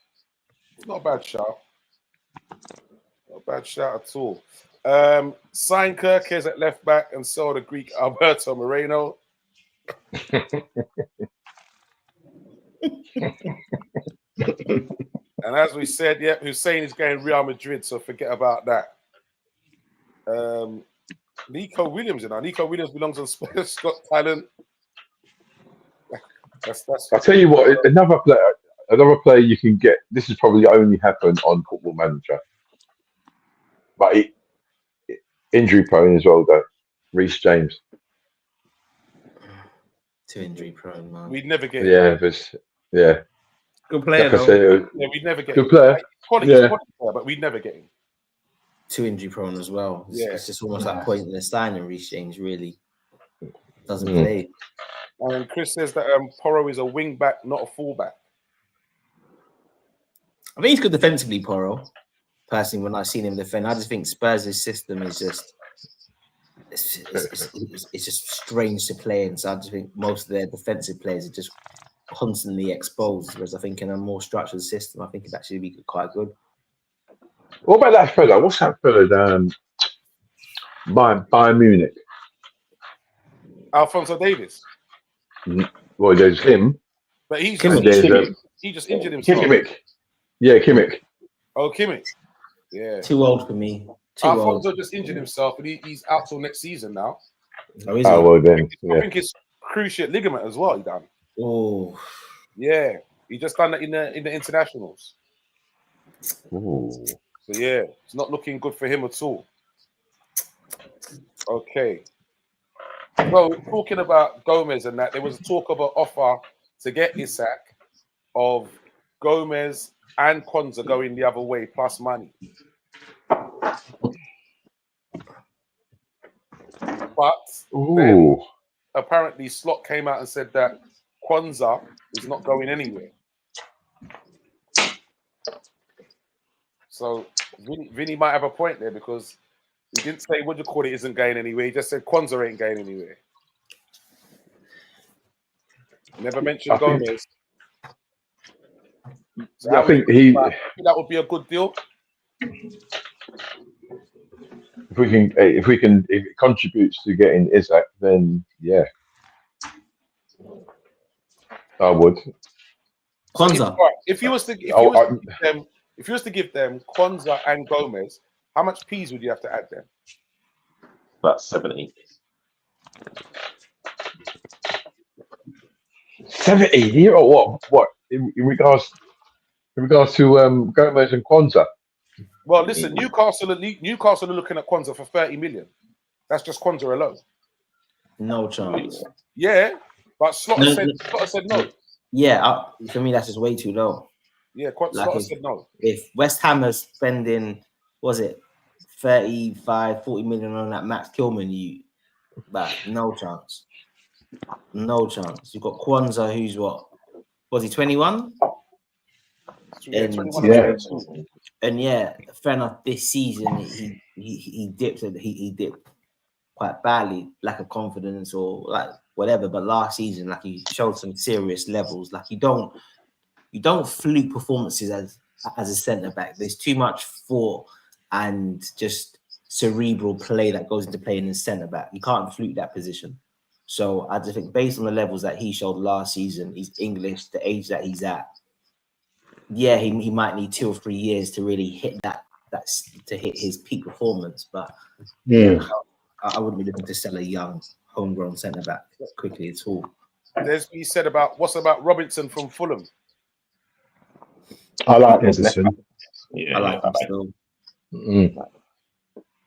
Not a bad shout. Not a bad shout at all. Sign Kirkes at left back and sell the Greek Alberto Moreno. And as we said, Hussein is going Real Madrid, so forget about that. Nico Williams, Nico Williams belongs on Spurs Got Talent. That's I'll tell you what, another player you can get. This has probably only happened on Football Manager, but injury prone as well, though. Reece James. Too injury prone, man. We'd never get him. Good player, like though. We'd never get good him. player. Quality player, but we'd never get him. Too injury prone as well. It's just almost like pointless signing. Reece James really doesn't play. And Chris says that Porro is a wing back, not a fullback. I think he's good defensively, Porro. Personally, when I've seen him defend, I just think Spurs' system is just it's just strange to play in. So I just think most of their defensive players are just constantly exposed. Whereas I think in a more structured system, I think it'd actually be quite good. What about that fella? What's that fella? Bayern Munich. Alphonso Davies. Well, there's him. But he just injured himself. Kimmich. Yeah, Kimmich. Oh, Kimmich. Yeah. Too old for me. Alfonso just injured himself, and he's out till next season now. Oh, well then. I think it's cruciate ligament as well. He done. Oh. Yeah, he just done that in the internationals. Ooh. So yeah, it's not looking good for him at all. Okay. So talking about Gomez and that, there was a talk of an offer to get Isak of Gomez and Konza going the other way plus money. But then, apparently Slot came out and said that Konza is not going anywhere. So Vinny might have a point there because he didn't say what you call it isn't going anywhere. He just said Konza ain't going anywhere. Never mentioned Gomez. So I think that would be a good deal. If it contributes to getting Isak, then yeah, I would. Konza. If you was to give them Konza and Gomez, how much P's would you have to add them? About 70. 70? You know what? In regards to Gomez and Konza. Well, listen, Newcastle are looking at Konza for 30 million. That's just Konza alone. No chance. Yeah, but Slaughter said no. Yeah, for me that's just way too low. Yeah, Slaughter said no. If West Ham are spending, was it 35, 40 million on that Max Kilman, no chance. No chance. You've got Kwanzaa, who's what? Was he 21? And yeah, fair enough. This season he dipped quite badly, lack of confidence or like whatever. But last season, like, he showed some serious levels. Like, you don't fluke performances as a centre back. There's too much thought and just cerebral play that goes into playing in centre back. You can't fluke that position. So I just think, based on the levels that he showed last season, he's English, the age that he's at. Yeah, he might need 2 or 3 years to really hit to hit his peak performance. But I wouldn't be looking to sell a young homegrown centre back quickly at all. There's been said about what's about Robinson from Fulham. I like Robinson. I like him still.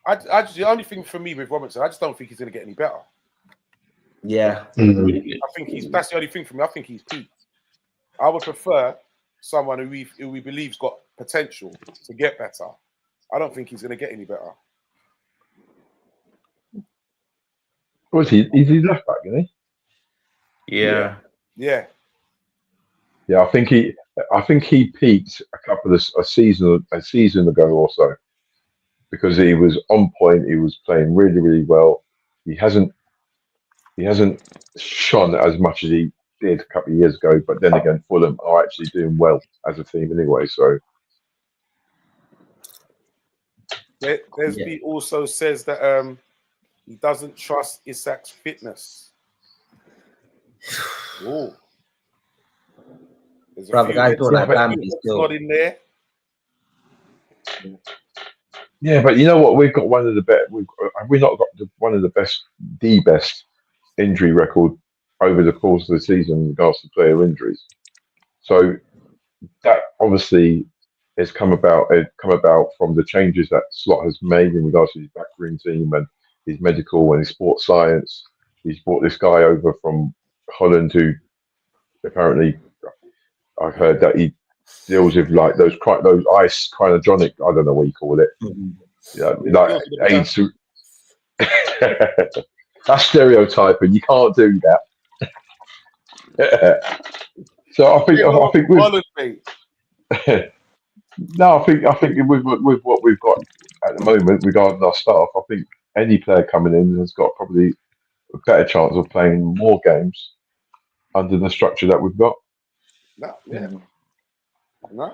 The only thing for me with Robinson, I just don't think he's going to get any better. Yeah. I think that's the only thing for me. I think he's peaked. I would prefer someone who we believe's got potential to get better. I don't think he's going to get any better. Was he? Is he left back? Isn't he? Yeah. Yeah. Yeah, I think he peaked a season ago or so, because he was on point. He was playing really, really well. He hasn't shone as much as he did a couple of years ago. But then again, Fulham are actually doing well as a team anyway. So Desby also says that he doesn't trust Isak's fitness. Oh. Brother, guys doing like Bambi still. Not in there. yeah, but you know what? We've got one of the best. Have we not got one of the best injury record over the course of the season in regards to player injuries? So that obviously has come about from the changes that Slot has made in regards to his backroom team and his medical and his sports science. He's brought this guy over from Holland who apparently, I've heard that he deals with like those ice cryogenic, I don't know what you call it. Yeah, like AIDS. That's stereotyping. You can't do that. So I think no, I think with what we've got at the moment regarding our staff, I think any player coming in has got probably a better chance of playing more games under the structure that we've got. No,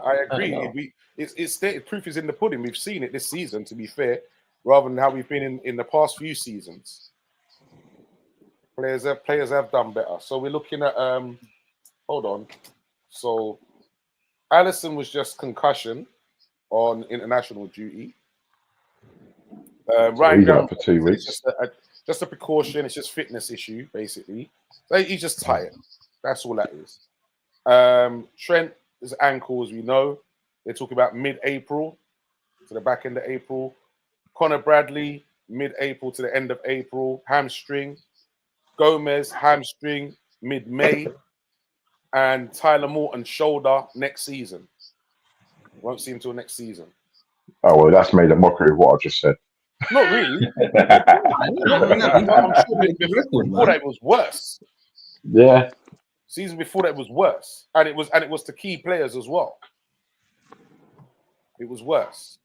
I agree. It's proof is in the pudding. We've seen it this season, to be fair, rather than how we've been in the past few seasons. Players have done better. So we're looking at hold on. So Allison was just concussion on international duty. Ryan Grant for 2 weeks. Just a precaution. It's just fitness issue, basically. So he's just tired. That's all that is. Trent, his ankle, as we know, they talk about mid-April to the back end of April. Connor Bradley, mid-April to the end of April, hamstring. Gomez, hamstring, mid-May. And Tyler Morton, shoulder, next season. Won't see him until next season. Oh, well, that's made a mockery of what I just said. Not really. I'm sure before that it was worse. Yeah. Season before that was worse. And it was to key players as well. It was worse.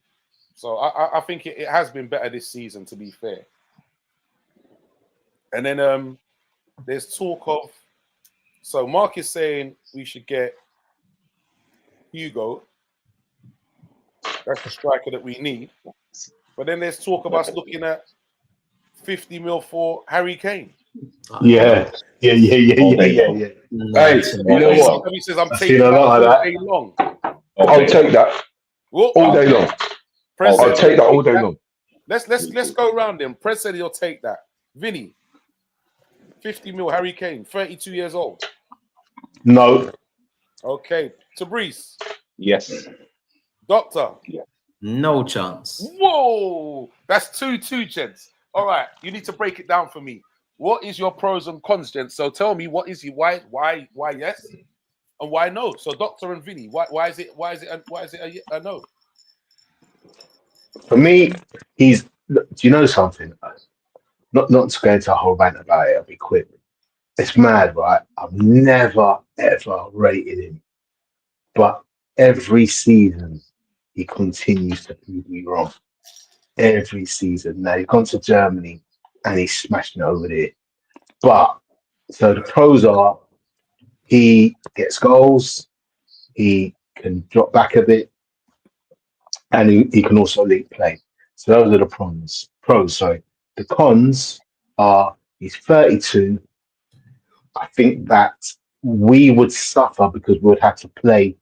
So I think it has been better this season, to be fair. And then there's talk of, so Mark is saying we should get Hugo. That's the striker that we need. But then there's talk of us looking at 50 mil for Harry Kane. Yeah. Hey, you know what? He says I'm taking that all day long. I'll take that all day long. I'll take that all day long. Let's go around him. Press said he'll take that. Vinny, 50 mil Harry Kane, 32 years old. No. Okay. Tabrice. Yes. Doctor. Yeah. No chance. Whoa. That's 2-2, gents. All right. You need to break it down for me. What is your pros and cons, gents? So tell me, what is he? Why yes, and why no? So Doctor and Vinny, why is it a no? For me, do you know something? Not to go into a whole rant about it, I'll be quick. It's mad, right? I've never, ever rated him. But every season, he continues to prove me wrong. Every season. Now, he's gone to Germany and he's smashing it over there. But So the pros are he gets goals, he can drop back a bit, and he can also lead play. So those are the pros. Pros, sorry. The cons are he's 32. I think that we would suffer because we would have to play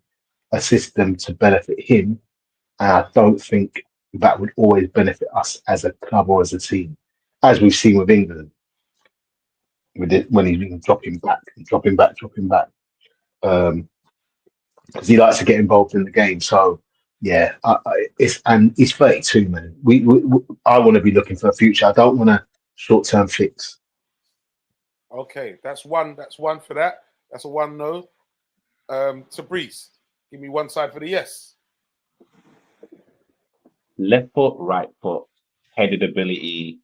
a system to benefit him. And I don't think that would always benefit us as a club or as a team, as we've seen with England, with it when he's been dropping back, dropping back. Because he likes to get involved in the game. So yeah, and he's 32, man. I want to be looking for a future. I don't want a short-term fix. Okay, that's one. That's one for that. That's a one no. To Breeze, give me one side for the yes. Left foot, right foot, headed ability,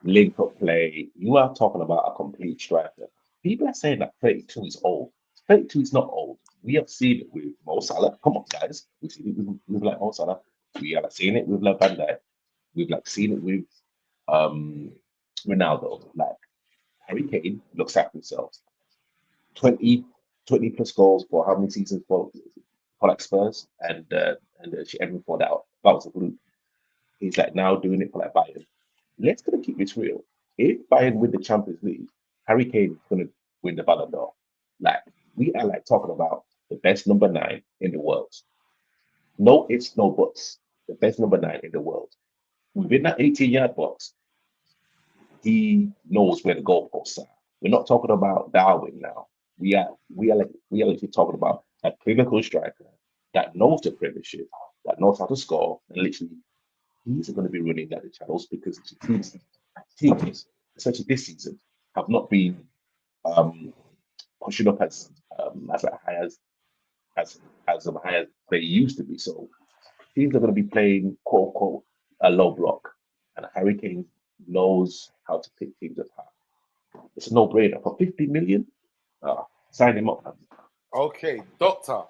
link up play. You are talking about a complete striker. People are saying that 32 is old. 32 is not old. We have seen it with Mo Salah. Come on, guys. We've seen it with like Mo Salah. We have seen it with Van Dijk. We've like seen it with Ronaldo. Like Harry Kane looks after himself. 20 plus goals for how many seasons for like Spurs and everything for that was a group. He's like now doing it for like Bayern. Let's gonna keep this real. If Bayern win the Champions League, Harry Kane is gonna win the Ballon d'Or. Like we are like talking about the best number 9 in the world. No ifs, no buts. The best number 9 in the world. Within that 18-yard box, he knows where the goalposts are. We're not talking about Darwin now. We are literally talking about a clinical striker that knows the Premiership, that knows how to score, and literally he's going to be running down the channels because teams, especially this season, have not been pushing up as high as they used to be. So teams are going to be playing quote unquote a low block, and Harry Kane knows how to pick teams apart. It's a no-brainer for 50 million. Sign him up. Okay, Doctor,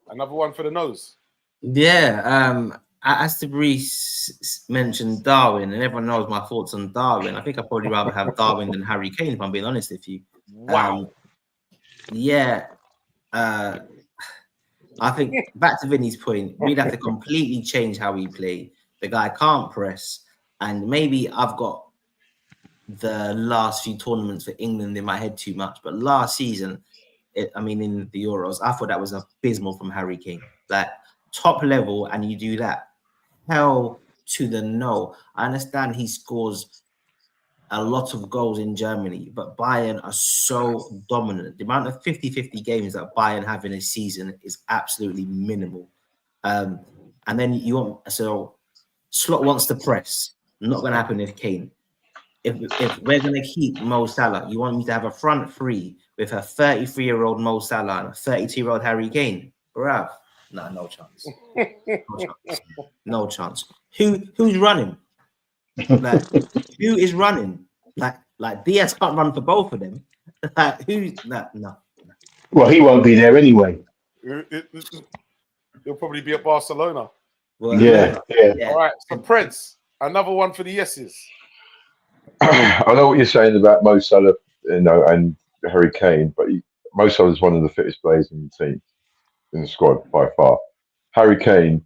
another one for the nose. Yeah, as Breeze mentioned Darwin, and everyone knows my thoughts on Darwin. I think I'd probably rather have Darwin than Harry Kane, if I'm being honest with you. Wow. I think back to Vinny's point, we'd have to completely change how we play. The guy can't press, and maybe I've got the last few tournaments for England in my head too much, but last season, in the Euros, I thought that was abysmal from Harry Kane. Like top level, and you do that. Hell to the no. I understand he scores a lot of goals in Germany, but Bayern are so dominant. The amount of 50-50 games that Bayern have in a season is absolutely minimal. And then Slot wants to press. Not going to happen with Kane. If we're going to keep Mo Salah, you want me to have a front three with a 33-year-old Mo Salah and a 32-year-old Harry Kane? Bruv. No chance. No chance. Who's running? Like, who is running? Like Diaz can't run for both of them. Like, no. Well, he won't be there anyway. He'll probably be at Barcelona. Well, Yeah. All right, so Prince, another one for the yeses. I know what you're saying about Mo Salah, and Harry Kane, but Mo Salah is one of the fittest players in the team, in the squad by far. Harry Kane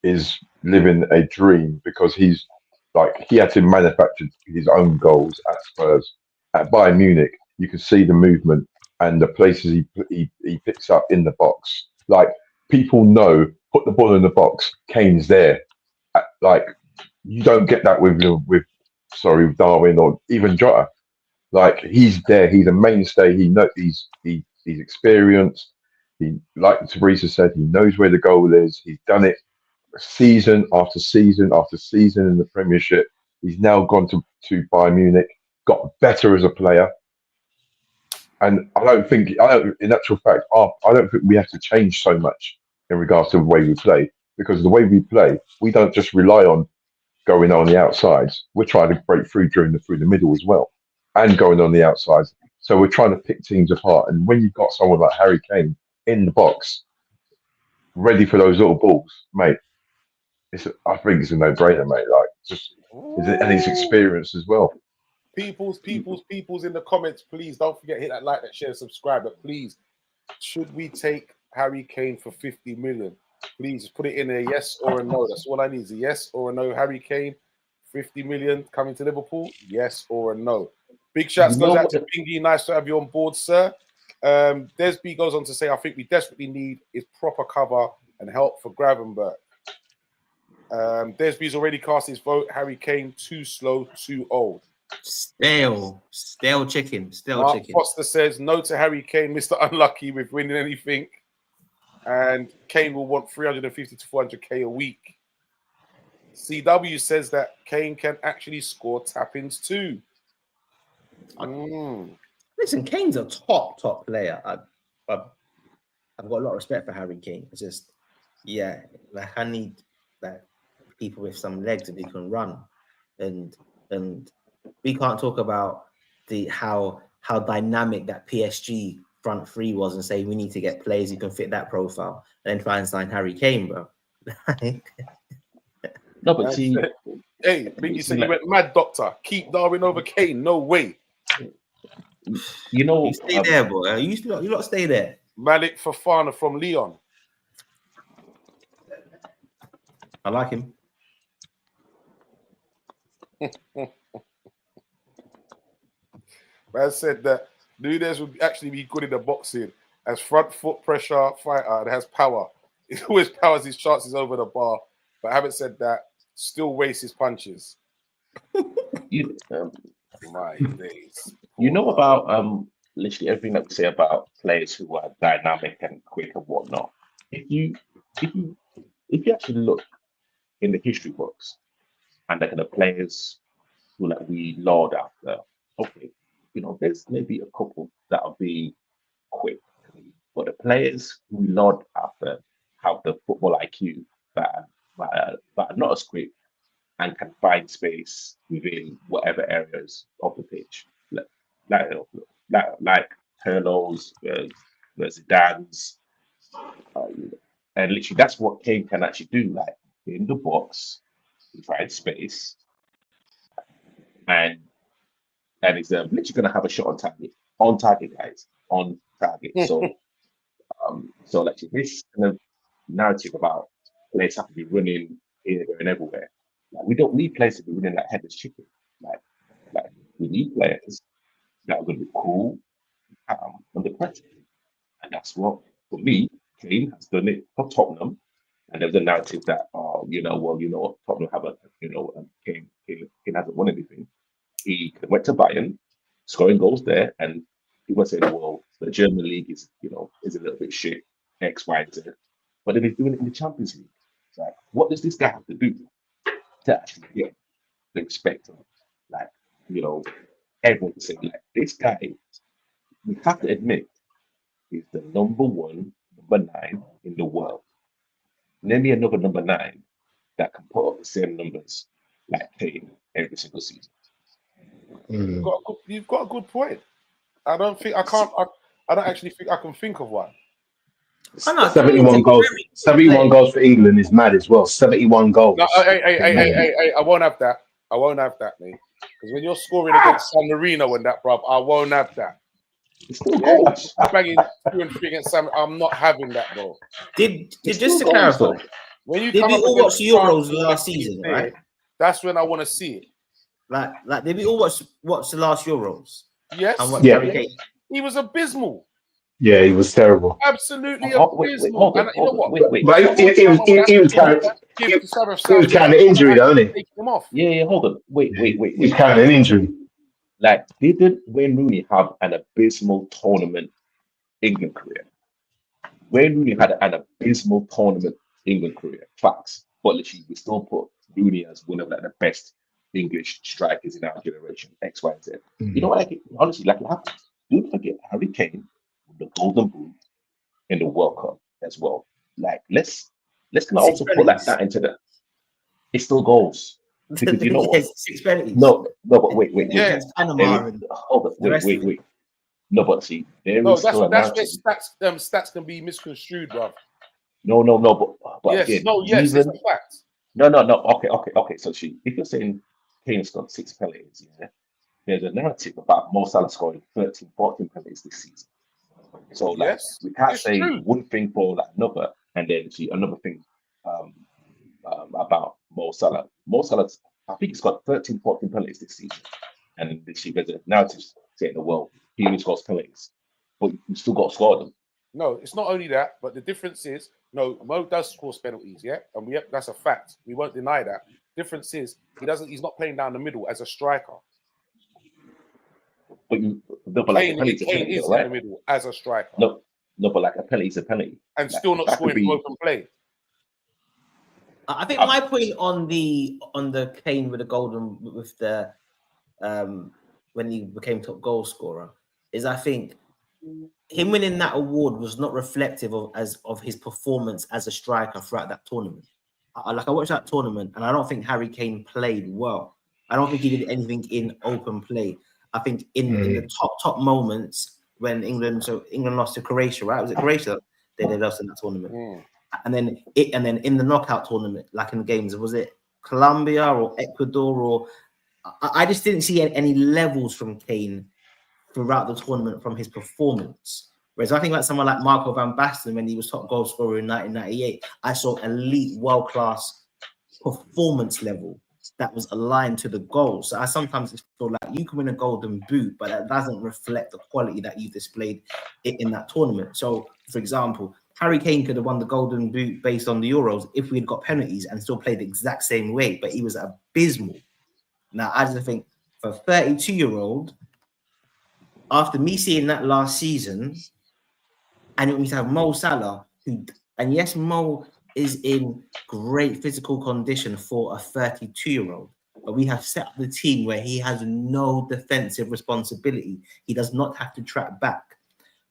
is living a dream because he had to manufacture his own goals at Spurs. At Bayern Munich, you can see the movement and the places he picks up in the box. Like people know, put the ball in the box, Kane's there. Like you don't get that with Darwin or even Jota. Like he's there, he's a mainstay. He's experienced. He, like Teresa said, he knows where the goal is. He's done it season after season after season in the Premiership. He's now gone to Bayern Munich, got better as a player. And in actual fact, I don't think we have to change so much in regards to the way we play, because the way we play, we don't just rely on going on the outsides. We're trying to break through through the middle as well, and going on the outsides. So we're trying to pick teams apart. And when you've got someone like Harry Kane in the box, ready for those little balls, mate, I think it's a no-brainer, mate. Like and he's experienced as well. people's in the comments, please don't forget hit that like, that share, subscribe. But please, should we take Harry Kane for 50 million? Please put it in a yes or a no. That's all I need is a yes or a no. Harry Kane, 50 million coming to Liverpool, yes or a no. Big shouts goes out to Pingy. Nice to have you on board, sir. Desby goes on to say, I think we desperately need is proper cover and help for Gravenberch. Desby's already cast his vote. Harry Kane, too slow, too old. Stale chicken. Mark Foster says no to Harry Kane, Mr. Unlucky with winning anything. And Kane will want 350 to 400k a week. CW says that Kane can actually score tap-ins too. Listen, Kane's a top player. I've got a lot of respect for Harry Kane. It's just, yeah, like I need like people with some legs that they can run, and we can't talk about how dynamic that PSG front three was and say we need to get players who can fit that profile and then try and sign Harry Kane, bro. No, but see, hey, Bingy said you went mad, doctor. Keep Darwin over Kane. No way. You know, you stay there, boy. You lot stay there. Malik Fafana from Leon. I like him. Man said that Nunes would actually be good in the boxing as front foot pressure fighter and has power. He always powers his chances over the bar, but having said that, still wastes his punches. My days. You know about literally everything that we say about players who are dynamic and quick and whatnot. If you actually look in the history books and look at the players who like we laud after, okay, you know, there's maybe a couple that'll be quick, but the players who we laud after have the football IQ that are not as quick and can find space within whatever areas of the pitch, like Pirlo's, Zidane's, and literally that's what Kane can actually do. Like in the box, he finds space, and he's literally going to have a shot on target, guys, on target. So like this kind of narrative about players have to be running here, there, and everywhere. Like we don't need players to be running like headless chicken. Like we need players that are going to be cool under pressure, and that's what for me, Kane has done it for Tottenham. And there's a narrative that, Tottenham have Kane hasn't won anything. He went to Bayern, scoring goals there, and people say, well, the German league is a little bit shit, X, Y, Z. But then he's doing it in the Champions League. Like, what does this guy have to do to actually get the respect of, everyone to say, like, this guy, we have to admit, is the number 9 in the world. Name me another number 9 that can put up the same numbers like Kane every single season. You've got a good point. I don't actually think I can think of one. 71 goals. 71 goals for England is mad as well. 71 goals. No, hey, I won't have that. I won't have that, mate. Because when you're scoring against San Marino and that, bruv, I won't have that. It's still goals. Banging 2 and 3 against San I'm not having that, bro. Did just to clarify, when you did we all watch Euros last season, right? That's when I want to see it. Like did we all watch the last Euros? Yes. And he was abysmal. Yeah, he was terrible. Absolutely abysmal. Wait, you know what? But he was carrying an injury, don't he? Yeah, hold on. Wait. He's carrying an injury. Like, didn't Wayne Rooney have an abysmal tournament England career? Wayne Rooney had an abysmal tournament England career. Facts. But literally, we still put Rooney as one of the best English strikers in our generation. X, Y, and Z. You know what? Honestly, don't forget Harry Kane with the Golden Boot in the World Cup as well. Like, let's also put that into the. It's still goals. Because you know what? 6 penalties. No, but wait. Yeah. Hold on, wait. No, but see, that's where stats can be misconstrued, bro. No, but yes, again, it's a fact. No. Okay. So if you're saying Kane's got 6 penalties, yeah, there's a narrative about Mo Salah scoring 13, 14 penalties this season. So like Yes, we can't it's say true. one thing for like another, and then see another thing about Mo Salah. Mo Salah, I think he's got 13, 14 penalties this season, and there's a narrative saying the world he only scores penalties, but you still got to score them. No, it's not only that, but the difference is, no, Mo does score penalties, yeah, and that's a fact. We won't deny that. Difference is he's not playing down the middle as a striker. But like a penalty's a Kane penalty, is right? in the middle as a striker. No, but like a penalty's a penalty, and like, still not scoring from open play. I think my point on the Kane with the golden with the when he became top goal scorer is I think him winning that award was not reflective of his performance as a striker throughout that tournament. I watched that tournament and I don't think Harry Kane played well. I don't think he did anything in open play. I think in the top moments when England lost to Croatia, right? Was it Croatia they lost in that tournament? And then in the knockout tournament, like in the games, was it Colombia or Ecuador? Or I just didn't see any levels from Kane throughout the tournament from his performance. Whereas I think like someone like Marco van Basten, when he was top goal scorer in 1998, I saw elite, world-class performance level that was aligned to the goal. So I sometimes feel like you can win a golden boot, but that doesn't reflect the quality that you displayed in that tournament. So, for example, Harry Kane could have won the golden boot based on the Euros if we had got penalties and still played the exact same way, but he was abysmal. Now, I just think for a 32-year-old, after me seeing that last season, and we have Mo Salah, and yes, Mo is in great physical condition for a 32-year-old, but we have set up the team where he has no defensive responsibility. He does not have to track back.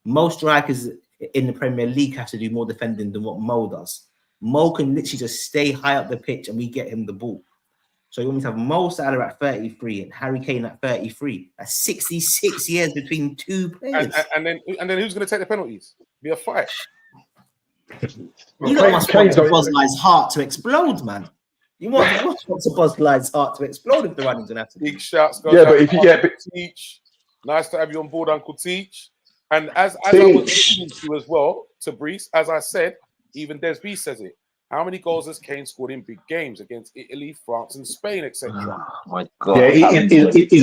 Most strikers in the Premier League have to do more defending than what Mo does. Mo can literally just stay high up the pitch and we get him the ball. So you want me to have Mo Salah at 33 and Harry Kane at 33. That's 66 years between two players. And then who's going to take the penalties? Be a fight. You don't want Szoboszlai's heart to explode, man. You want Szoboszlai's heart to explode if the running's going to have to. Big shouts. Yeah, but if you get Teach, nice to have you on board, Uncle Teach. And as I was listening to as well, to Brees, as I said, even Des B says it. How many goals has Kane scored in big games against Italy, France, and Spain, etc.? Oh my God! Yeah, he's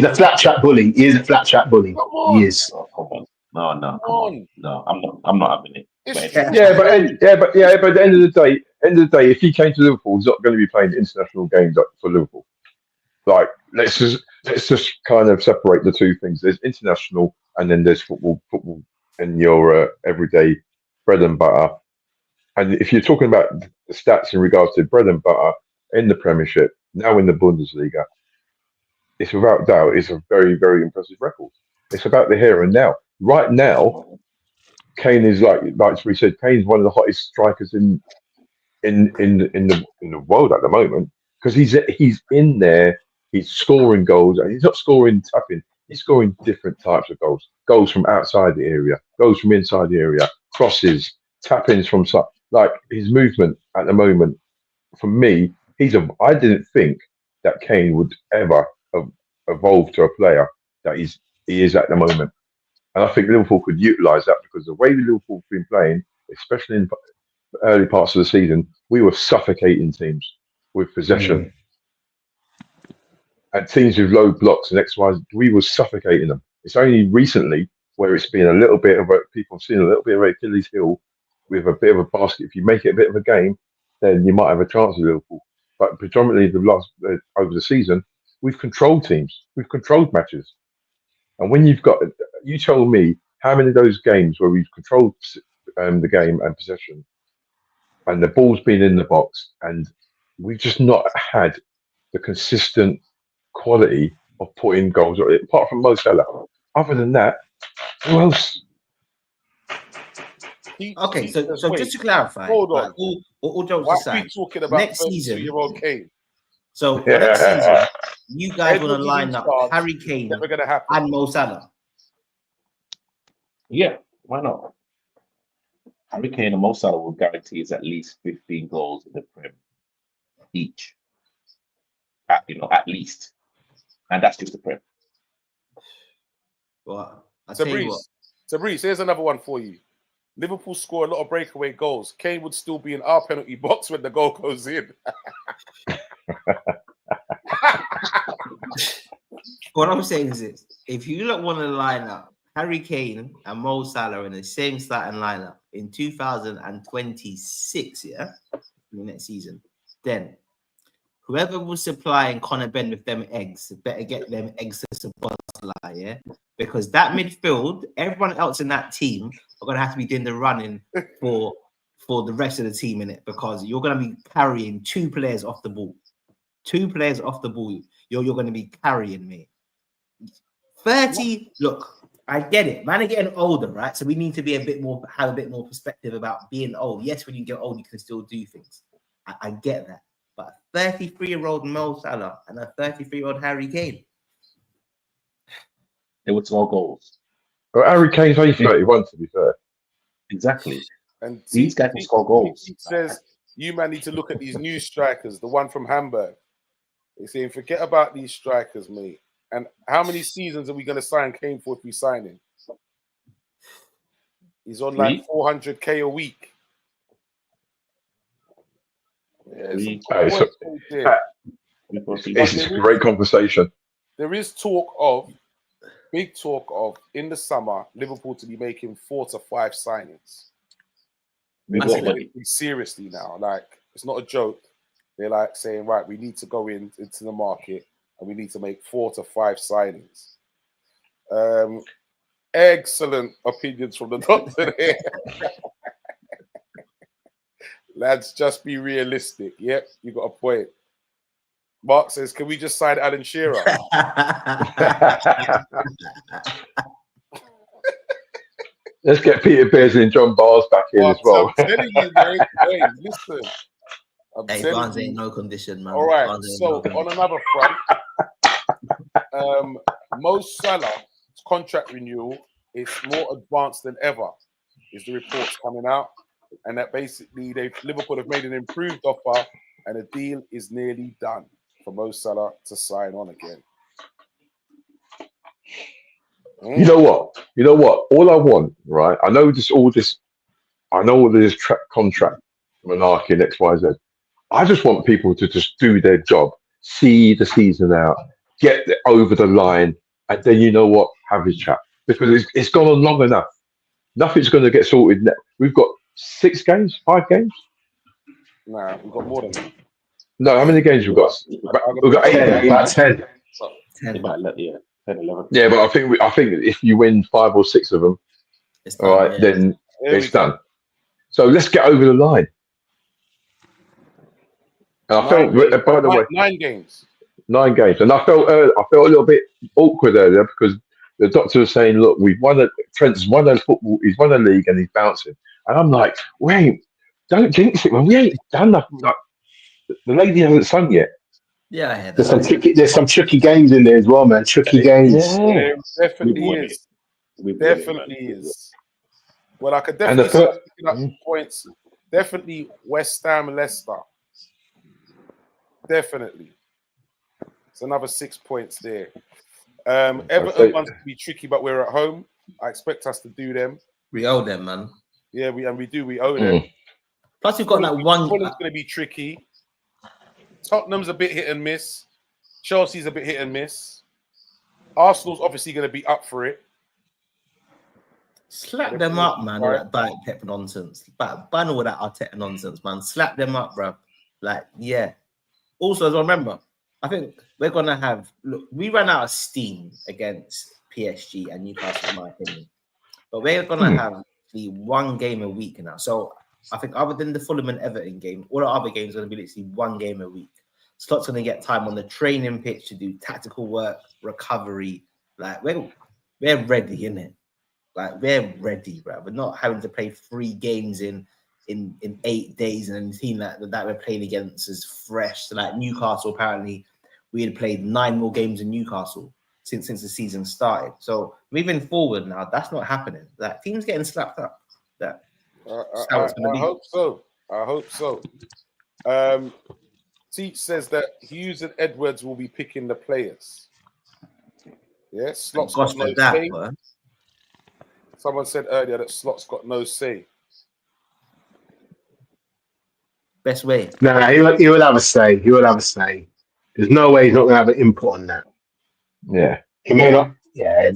a flat chat bully. He is a flat chat bully. He is. Oh, come on. No, I'm not having it. But at the end of the day, if he came to Liverpool, he's not going to be playing international games for Liverpool. Like, let's just kind of separate the two things. There's international, and then there's football, and your everyday bread and butter. And if you're talking about the stats in regards to bread and butter in the Premiership, now in the Bundesliga, it's without doubt it's a very, very impressive record. It's about the here and now. Right now, Kane is like we said, Kane's one of the hottest strikers in the world at the moment because he's in there. He's scoring goals, and he's not scoring tapping. He's scoring different types of goals. Goals from outside the area, goals from inside the area, crosses, tap-ins from like his movement at the moment. For me, I didn't think that Kane would ever evolve to a player that he is at the moment. And I think Liverpool could utilise that because the way Liverpool have been playing, especially in early parts of the season, we were suffocating teams with possession. And teams with low blocks and XYs, we were suffocating them. It's only recently where it's been a little bit of people have seen a little bit of Achilles heel with a bit of a basket. If you make it a bit of a game, then you might have a chance with Liverpool. But predominantly over the season, we've controlled teams, we've controlled matches. And when you tell me how many of those games where we've controlled the game and possession, and the ball's been in the box, and we've just not had the consistent quality of putting goals, apart from Mo Salah. Other than that, who else? Okay, so just to clarify, hold on. All jokes Why aside, are we talking about next season, 32-year-old Kane? So next season, you guys want to line up Harry Kane and Mo Salah? Yeah, why not? Harry Kane and Mo Salah will guarantee us at least 15 goals in the Prem each. At least. And that's just the Prem. Well, I tell you what. Tabrice, here's another one for you. Liverpool score a lot of breakaway goals. Kane would still be in our penalty box when the goal goes in. What I'm saying is this: if you don't want to line up Harry Kane and Mo Salah in the same starting lineup in 2026, yeah, in the next season, then whoever was supplying Conor Ben with them eggs better get them eggs to supply, yeah, because that midfield, everyone else in that team are gonna have to be doing the running for the rest of the team in it, because you're gonna be carrying 2 players off the ball. 2 players off the ball. You're going to be carrying me. 30. Look, I get it. Man are getting older, right? So we need to be have a bit more perspective about being old. Yes, when you get old, you can still do things. I get that. But a 33-year-old Mo Salah and a 33-year-old Harry Kane. They would score goals. Well, Harry Kane's only 31, to be fair. Exactly. And These guys will score goals. He says, you man need to look at these new strikers, the one from Hamburg. He's saying, forget about these strikers, mate. And how many seasons are we going to sign Kane for if we sign him? He's on like 400K a week. Yeah, this is a great conversation. There is big talk of, in the summer, Liverpool to be making 4 to 5 signings. They're taking it seriously now. Like, it's not a joke. They're like saying, right, we need to go into the market and we need to make 4 to 5 signings. Excellent opinions from the doctor there. Lads, just be realistic. Yep, you got a point. Mark says, can we just sign Alan Shearer? Let's get Peter Beardsley and John Barnes back in as well. I'm telling you, mate. Hey, listen. Barnes ain't no condition, man. All right, so on another front, Mo Salah's contract renewal is more advanced than ever, is the reports coming out. And that basically Liverpool have made an improved offer and a deal is nearly done for Mo Salah to sign on again. You know what? All I want, right? I know all this contract monarchy and XYZ. I just want people to just do their job, see the season out, get over the line, and then you know what? Have his chat. Because it's gone on long enough. Nothing's going to get sorted now. We've got 5 games? Nah, we've got more than that. No, how many games we've got? We've got 8. About 10. 10. About 10, 11. Yeah, but I think if you win 5 or 6 of them, all right, then it's done. So let's get over the line. And I felt, by the way, 9 games. 9 games, and I felt a little bit awkward earlier because the doctor was saying, "Look, Trent's won a football, he's won a league, and he's bouncing." And I'm like, "Wait, don't jinx it, man. We ain't done nothing. Like, the lady hasn't sung yet." Yeah, I had that. There's some tricky games in there as well, man. Tricky games. Yeah, definitely is. Definitely is. Well, I could definitely start picking up some points. Definitely West Ham, Leicester. Definitely. It's another 6 points there. Everton wants to be tricky, but we're at home. I expect us to do them. We owe them, man. Yeah, we do. We owe them. Plus, we've got that one. Fulham's going to be tricky. Tottenham's a bit hit and miss. Chelsea's a bit hit and miss. Arsenal's obviously going to be up for it. Slap them up, man. All that diet pep nonsense. Ban all that Arteta nonsense, man. Slap them up, bro. Like, yeah. Also, as I remember, I think we're going to have... Look, we ran out of steam against PSG and Newcastle, in my opinion. But we're going to have the 1 game a week now. So I think other than the Fulham and Everton game, all the other games are going to be literally 1 game a week. Slot's going to get time on the training pitch to do tactical work, recovery. Like, we're ready, innit? Like, we're ready, bro. We're not having to play 3 games in 8 days, and the team that we're playing against is fresh. So, like, Newcastle, apparently, we had played 9 more games in Newcastle since the season started. So, moving forward now, that's not happening. That team's getting slapped up. That's how it's going to be. I hope so. Teach says that Hughes and Edwards will be picking the players. Yeah, Slot's Gosh, got no for that, say. bro. Someone said earlier that Slot's got no say. Best way. Nah, he will have a say. He will have a say. There's no way he's not going to have an input on that. Yeah. He may not. Yeah,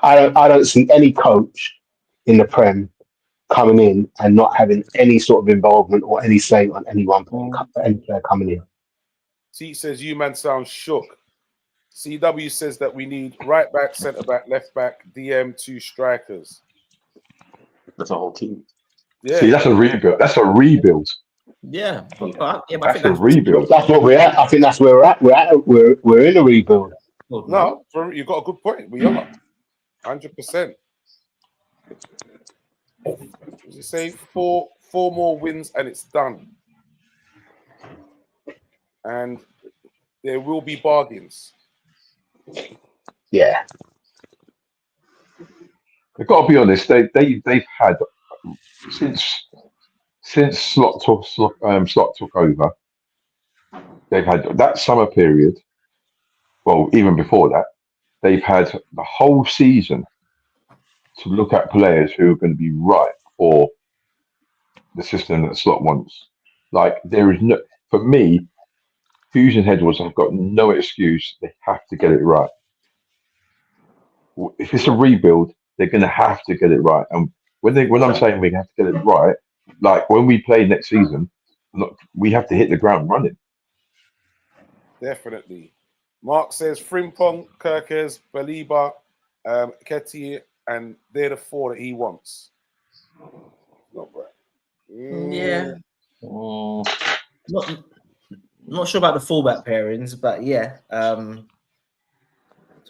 I don't see any coach in the Prem coming in and not having any sort of involvement or any say on any player coming in. T says, you man sound shook. CW says that we need right back, centre back, left back, DM, 2 strikers. That's a whole team. Yeah. See, that's a rebuild. That's a rebuild. Yeah, but I think That's a rebuild. That's what we're at. I think that's where we're at. We're in a rebuild. No, you've got a good point. We are 100%. As you say, four more wins and it's done. And there will be bargains. Yeah. I've got to be honest. They've had since Slot took over. They've had that summer period. Well, even before that, they've had the whole season to look at players who are going to be right for the system that Slot wants. Like there is no, for me, Fusion Edwards have got no excuse. They have to get it right. If it's a rebuild, they're going to have to get it right. And when I'm saying we have to get it right, like when we play next season, look, we have to hit the ground running. Definitely. Mark says Frimpong, Kirkes, Baliba, Ketty, and they're the 4 that he wants. Not bad. Yeah. Not sure about the fullback pairings, but yeah, some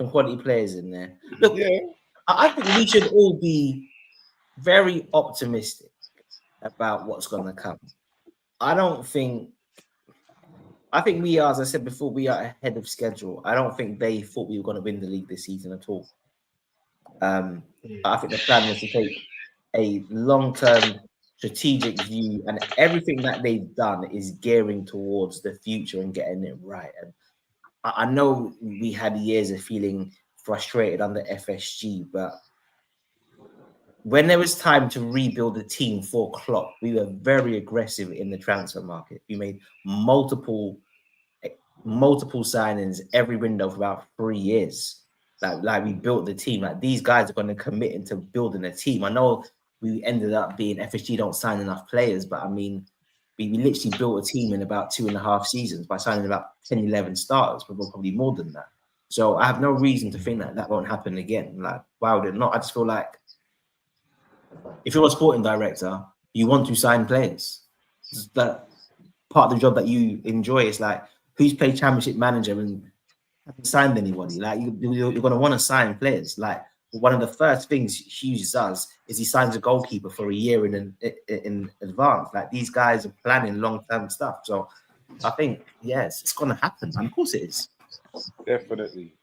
quality players in there. Look, Yeah. I think we should all be very optimistic about what's going to come. I think we are, as I said before, we are ahead of schedule. I don't think they thought we were going to win the league this season at all. I think the plan was to take a long-term strategic view, and everything that they've done is gearing towards the future and getting it right. And I know we had years of feeling frustrated under FSG, but when there was time to rebuild the team for Klopp, we were very aggressive in the transfer market. We made multiple signings every window for about 3 years. Like we built the team. Like these guys are going to commit into building a team. I know we ended up being FSG don't sign enough players, but I mean, we literally built a team in about 2.5 seasons by signing about 10, 11 starters, but probably more than that. So I have no reason to think that won't happen again. Like, why would it not? I just feel like if you're a sporting director, you want to sign players. It's that part of the job that you enjoy. Is like, who's played Championship Manager and haven't signed anybody? Like, you're going to want to sign players. Like, one of the first things Hughes does is he signs a goalkeeper for a year in advance. Like, these guys are planning long-term stuff. So I think, yes, it's going to happen. And of course it is. Definitely.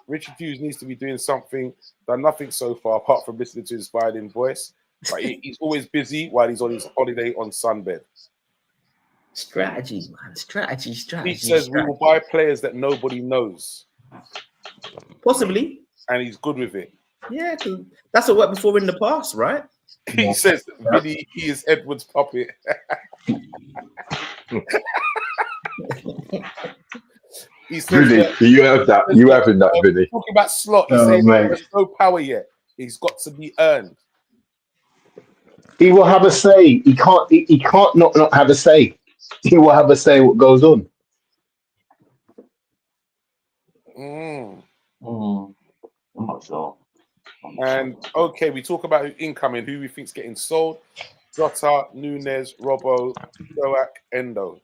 Richard Hughes needs to be doing something. Done nothing so far apart from listening to his violin voice. But he's always busy while he's on his holiday on sunbed. Strategy, man. Strategy. He says we will buy players that nobody knows. Possibly. And he's good with it. Yeah, that's what worked before in the past, right? He says, Vinny, he is Edward's puppet. He says, Vinny, you have that. You have in that, Vinny. Talking about Slot, he says there's no power yet. He's got to be earned. He will have a say. He can't not have a say. He will have a say what goes on. I'm not sure. And okay, we talk about incoming, who we think's getting sold. Jota, Nunes, Robbo, Doak, Endo.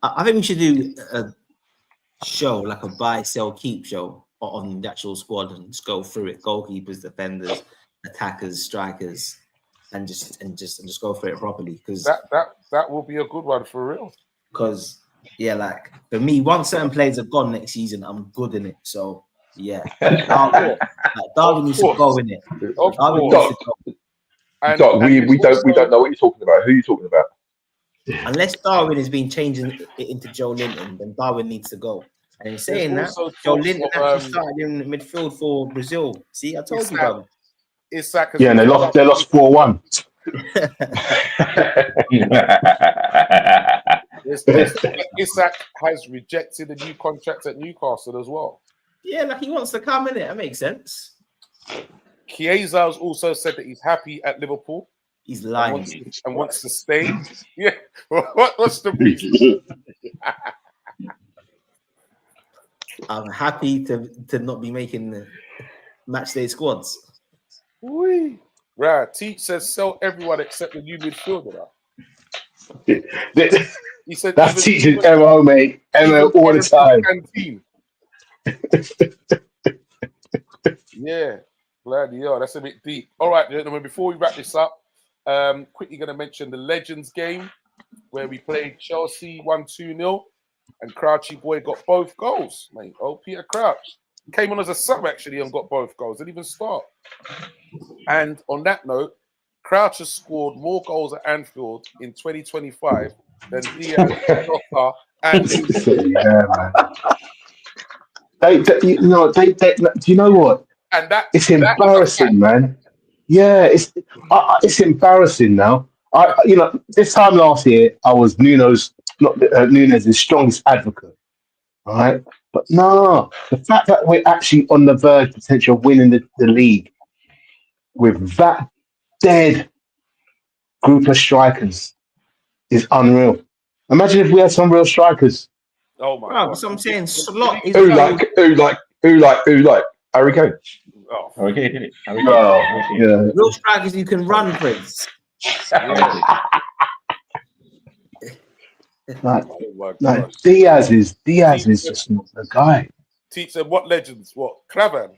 I think we should do a show, like a buy, sell, keep show on the actual squad and just go through it. Goalkeepers, defenders, attackers, strikers, and just go through it properly. Because that will be a good one for real. Because yeah, like for me, once certain players have gone next season, I'm good in it. So yeah, Darwin needs to go in it. Doc, we don't know what you're talking about. Who are you talking about? Unless Darwin has been changing it into Joe Linton, then Darwin needs to go. And in saying that, also Joe talks Linton of, actually started in the midfield for Brazil. See, I told you, bro. Isak has Yeah, and they lost 4-1. Isak has rejected a new contract at Newcastle as well. Yeah, like he wants to come in it. That makes sense. Chiesa has also said that he's happy at Liverpool He's and lying. wants to stay. Yeah, what's the reason? I'm happy to not be making the match day squads. Wee. Right, Teach says sell everyone except the new midfielder. He said That's even- teaching MO, mate. MO all the time. Canteen. Yeah, bloody hell, that's a bit deep. All right, gentlemen, before we wrap this up, quickly going to mention the Legends game where we played Chelsea 1-2-0 and Crouchy Boy got both goals, mate. Oh, Peter Crouch came on as a sub actually and got both goals. Didn't even start. And on that note, Crouch has scored more goals at Anfield in 2025 than Diaz, Jota, and Yeah, man. Do you know what? and that It's that was a embarrassing, fact. man. Yeah, it's embarrassing now. This time last year, I was Nunez's strongest advocate, right? But no, the fact that we're actually on the verge potential of winning the league with that dead group of strikers is unreal. Imagine if we had some real strikers. Oh my Bro, god! so I'm saying Slot is Who like Harry Kane? Oh, Harry Kane, didn't it? Harry Kane. Oh, Harry Kane. yeah. real strikers you can run, Prince. Like, oh my like gosh! Diaz is just not the guy. Teach said what Legends? What Clavan?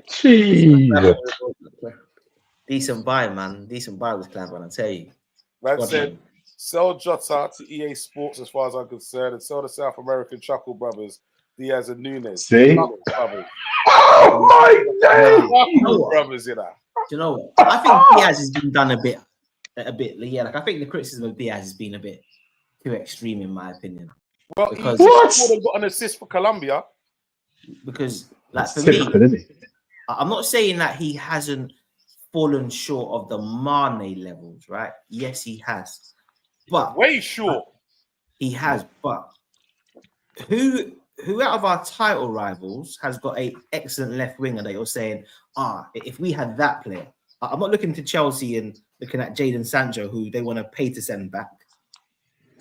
Jeez. Decent buy, man. Decent buy was clever, I tell you. Man Squad said man. sell Jota to EA Sports as far as I'm concerned, and sell the South American Chuckle Brothers, Diaz and Nunez. See? Chuckle Brothers. Oh my days! Chuckle Brothers, you know. Do you know what? I think Diaz has been done a bit. Yeah, like I think the criticism of Diaz has been a bit too extreme, in my opinion. Well, Because- he What? scored and got an assist for Colombia. Because, like, for Typical, me, isn't it? I'm not saying that he hasn't fallen short of the Mane levels, right? Yes, he has. But Way short. he has. But who out of our title rivals has got an excellent left winger that you're saying, if we had that player? I'm not looking to Chelsea and looking at Jadon Sancho, who they want to pay to send back.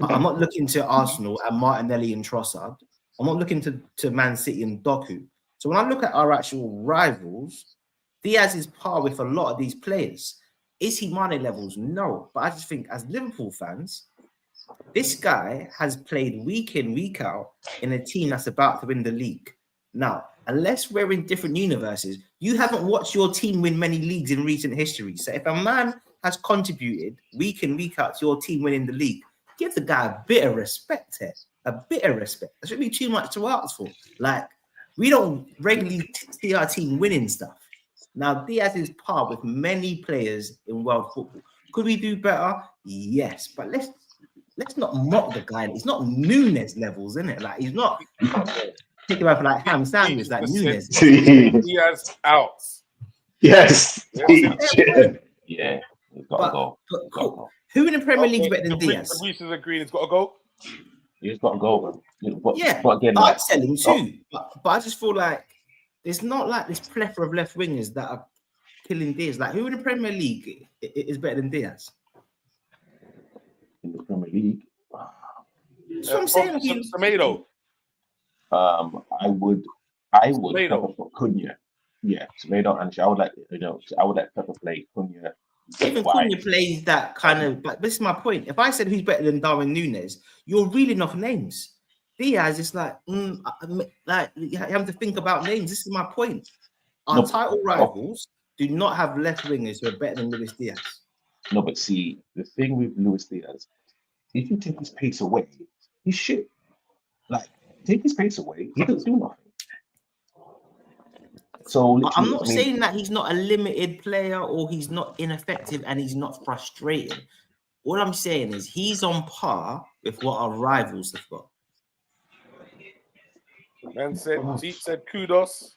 I'm not looking to Arsenal and Martinelli and Trossard. I'm not looking to Man City and Doku. So when I look at our actual rivals, Diaz is par with a lot of these players. Is he Mane levels? No. But I just think as Liverpool fans, this guy has played week in, week out in a team that's about to win the league. Now, unless we're in different universes, you haven't watched your team win many leagues in recent history. So if a man has contributed week in, week out to your team winning the league, give the guy a bit of respect here. A bit of respect. That shouldn't be too much to ask for. Like, we don't regularly see our team winning stuff. Now, Diaz is par with many players in world football. Could we do better? Yes. But let's not mock the guy. He's not Nunez levels, isn't it? Like, he's not picking up like ham sandwich like Nunez. Diaz out. Yes. Yeah. Yeah, he's got to go. But He's gotta go. who in the Premier League is better than Diaz? The Reese is agreeing he's got to go. He's got to go. But, Yeah, but again, I'd sell him too. But I just feel like it's not like this plethora of left wingers that are killing Diaz. Like, who in the Premier League is better than Diaz? in the Premier League, That's what I'm saying. Tomato. I would Tomato. Pepper for Cunha. Yeah, Tomato, and I would let Pepper play Cunha. Even Cunha plays that kind of. But this is my point. If I said who's better than Darwin Núñez, you're reeling off names. Diaz is like you have to think about names. This is my point. Our title rivals do not have left wingers who are better than Luis Diaz. No, but see, the thing with Luis Diaz, if you take his pace away, he's shit. Like, take his pace away, he doesn't do nothing. So I'm not saying that he's not a limited player or he's not ineffective and he's not frustrating. All I'm saying is he's on par with what our rivals have got. Man said, Teach said kudos.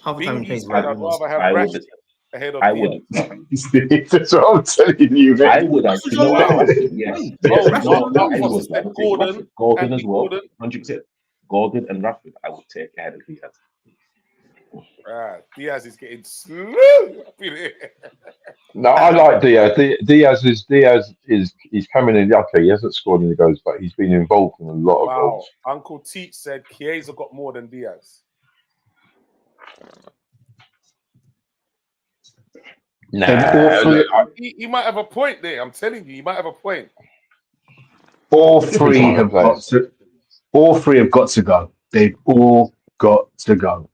Half the time he Bingy plays said, right I'd wingers. rather have I Rashford would. ahead of I Diaz. would. That's what I'm telling you, I mate. would. Rashford's You know on what? loan. Rashford, yes. Wait, Yes. Oh, Rashford's No, on Mark I loan. Foster would. I said would take Gordon. Rashford. Gordon Andy as well. Gordon. 100%. Gordon and Rashford, I would take ahead of Diaz. Diaz is getting slew. No, I like Diaz. Diaz is he's coming in. Okay, he hasn't scored any goals, but he's been involved in a lot of Wow. goals. Uncle Teach said Chiesa got more than Diaz. He might have a point there. I'm telling you, he might have a point. All Different three kind of have got players. to. All three have got to go. They've all got to go.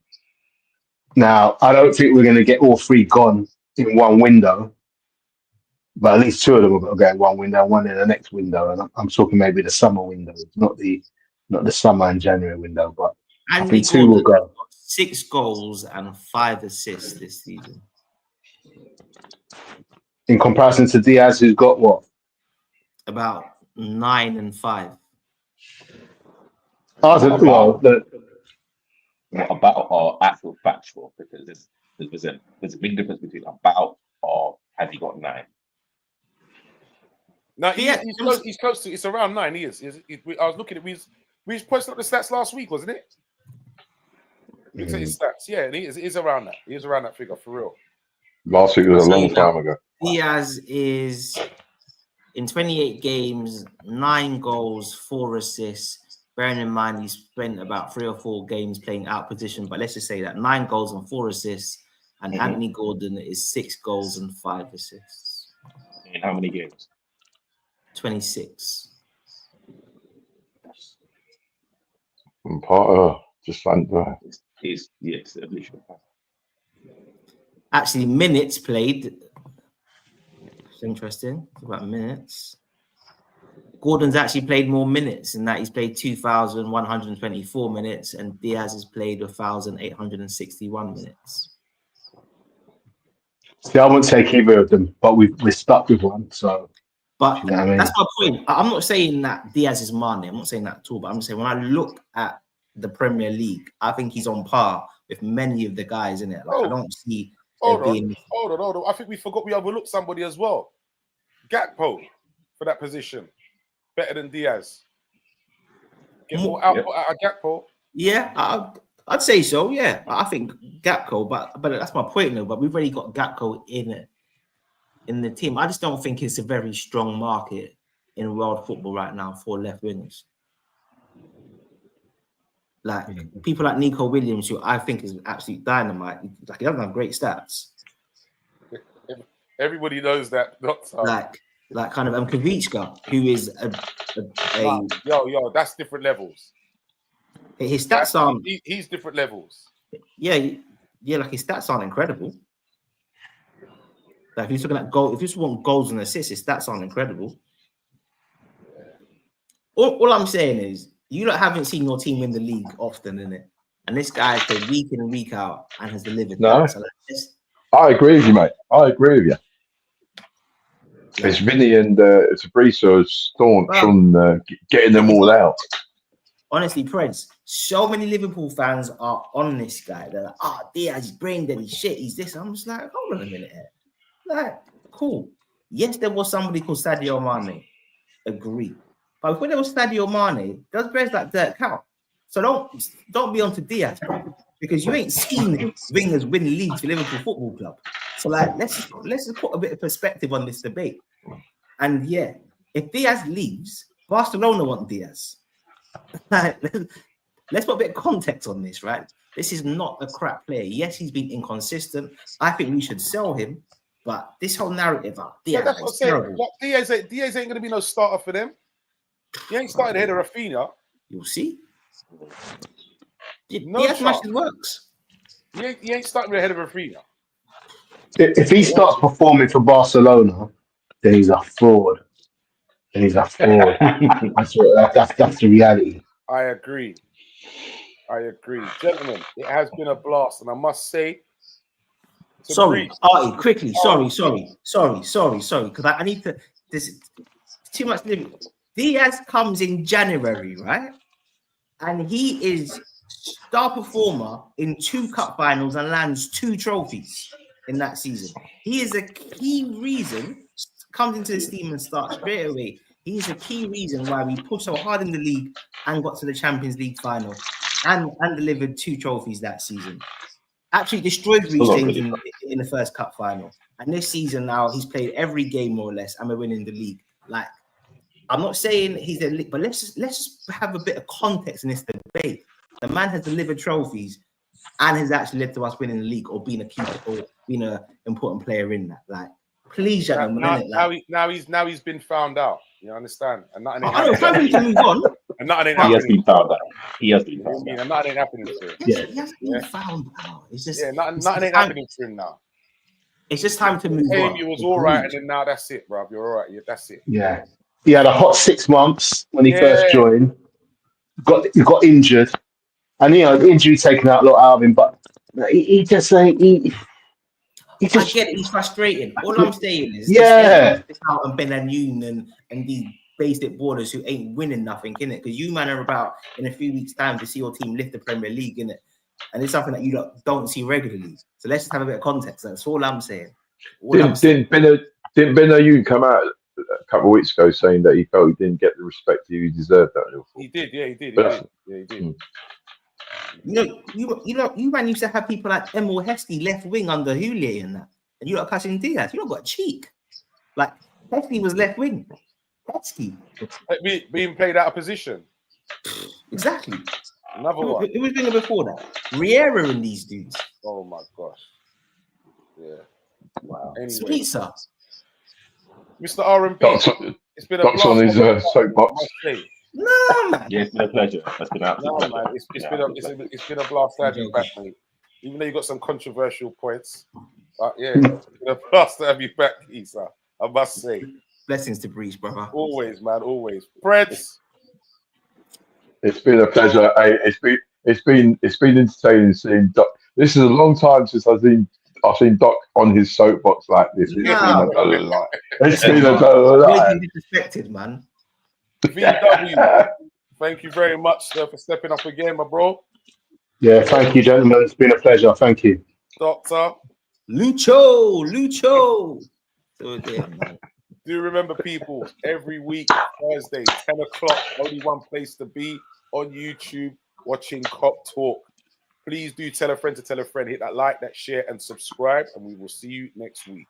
Now, I don't think we're going to get all three gone in one window, but at least two of them will go in one window, one in the next window, and I'm talking maybe the summer window, not the summer and January window. But I Andy think two will Gordon go. 6 goals and 5 assists this season. In comparison to Diaz, who's got what? About 9 and 5. What about or actual factual? Because there's a big difference between about or have you got 9? No, he's close to. It's around 9. He is. I was looking at. We posted up the stats last week, wasn't it? Look at his stats. Yeah, and he is around that. He is around that figure for real. Last week was a long time ago. Diaz is in 28 games, 9 goals, 4 assists. Bearing in mind he's spent about 3 or 4 games playing out position, but let's just say that 9 goals and 4 assists. And Anthony Gordon is 6 goals and 5 assists. In how many games? 26. And Potter just under. Yes, Actually, minutes played. It's interesting. It's about minutes. Gordon's actually played more minutes in that he's played 2,124 minutes, and Diaz has played 1,861 minutes. See, I won't take either of them, but we're stuck with one. So, but you know what I mean? that's my point. I'm not saying that Diaz is Mane. I'm not saying that at all. But I'm saying when I look at the Premier League, I think he's on par with many of the guys in it. Like I don't see. Hold on. I think we forgot we overlooked somebody as well. Gakpo for that position. Better than Diaz. Get more output out of Gakpo. Yeah, I'd say so. Yeah, I think Gakpo, but that's my point though. But we've already got Gakpo in the team. I just don't think it's a very strong market in world football right now for left wingers. Like people like Nico Williams, who I think is absolute dynamite. Like he doesn't have great stats. Everybody knows that. Like kind of Kavicka, who is yo, that's different levels. His stats aren't. He's different levels. Yeah. Like his stats aren't incredible. Like if you're looking at goal, if you just want goals and assists, his stats aren't incredible. All I'm saying is you haven't seen your team win the league often, innit? And this guy has played week in and week out and has delivered. No, so I agree with you, mate. I agree with you. It's Vinny and it's Fabrizio staunch on getting them all out. Honestly, Preds, so many Liverpool fans are on this guy. They're like, Diaz, he's brain dead, he's shit, he's this. I'm just like, hold on a minute here. Like, cool. Yes, there was somebody called Sadio Mane. Agree. But when there was Sadio Mane, does players like that count? So don't be on to Diaz, bro, because you ain't seen wingers win leagues for Liverpool Football Club. So like, let's just put a bit of perspective on this debate. And yeah, if Diaz leaves, Barcelona want Diaz. Let's put a bit of context on this, right? This is not a crap player. Yes, he's been inconsistent. I think we should sell him, but this whole narrative Diaz that's what I'm saying. Like, Diaz ain't gonna be no starter for them. He ain't started ahead of Rafinha. You'll see. No Diaz matches works. He ain't starting ahead of Rafinha. If he starts performing for Barcelona, then he's a fraud. That's the reality. I agree. Gentlemen, it has been a blast. And I must say... Sorry, Artie, quickly. Sorry. Because I need to... There's too much limit. Diaz comes in January, right? And he is star performer in 2 cup finals and lands 2 trophies in that season. He is a key reason, comes into this team and starts straight away. He's a key reason why we pushed so hard in the league and got to the Champions League final and delivered 2 trophies that season. Actually destroyed Reece James in the first cup final. And this season now, he's played every game more or less, and we're winning the league. Like, I'm not saying he's a league, but let's have a bit of context in this debate. The man has delivered trophies and has actually led to us winning the league or being a key or being an important player in that. Like, please, gentlemen. Now he's been found out. You understand? And nothing ain't I don't happening. to move on. And nothing ain't He has happening. been found out. He has been found out. And nothing ain't happening to him. He has been found out. It's just nothing ain't happening to him now. It's just time to move on. You was all right, and then now that's it, bro. You're all right. Yeah, that's it. Yeah. He had a hot 6 months when he first joined. He got injured. And, the injury taken out a lot out of him. But he just ain't... I get it, he's frustrating. All I'm saying is, out and Ben Yoon and these basic borders who ain't winning nothing, innit? Because you man are about in a few weeks' time to see your team lift the Premier League, innit? And it's something that you don't see regularly. So let's just have a bit of context. That's all I'm saying. Didn't Ben Yoon come out a couple of weeks ago saying that he felt he didn't get the respect he deserved? He did. He did. You man used to have people like Emil Heskey left wing under Houllier and that, and you got Cashin Diaz. You got cheek. Like Heskey was left wing. Heskey being played out of position. Exactly. Another one. Who was doing it before that? Riera and these dudes. Oh my gosh. Yeah. Wow. Anyway, Spitzer. Mr. R&B. It's been a blast on his soapbox. No, man. Yeah, it's been a pleasure. It's been absolutely man. It's been a blast to have you back, mate. Even though you got some controversial points, but yeah, it's been a blast to have you back, Isa. I must say. Blessings to Breach, brother. Always, man. Always. Preds. It's been a pleasure. It's been entertaining seeing Doc. This is a long time since I've seen Doc on his soapbox like this. It's been a disrespected, man. VW, thank you very much, sir, for stepping up again, my bro. Yeah, thank you, gentlemen. It's been a pleasure. Thank you. Doctor. Lucho. Do remember, people, every week, Thursday, 10 o'clock, only one place to be, on YouTube, watching Cop Talk. Please do tell a friend to tell a friend. Hit that like, that share, and subscribe, and we will see you next week.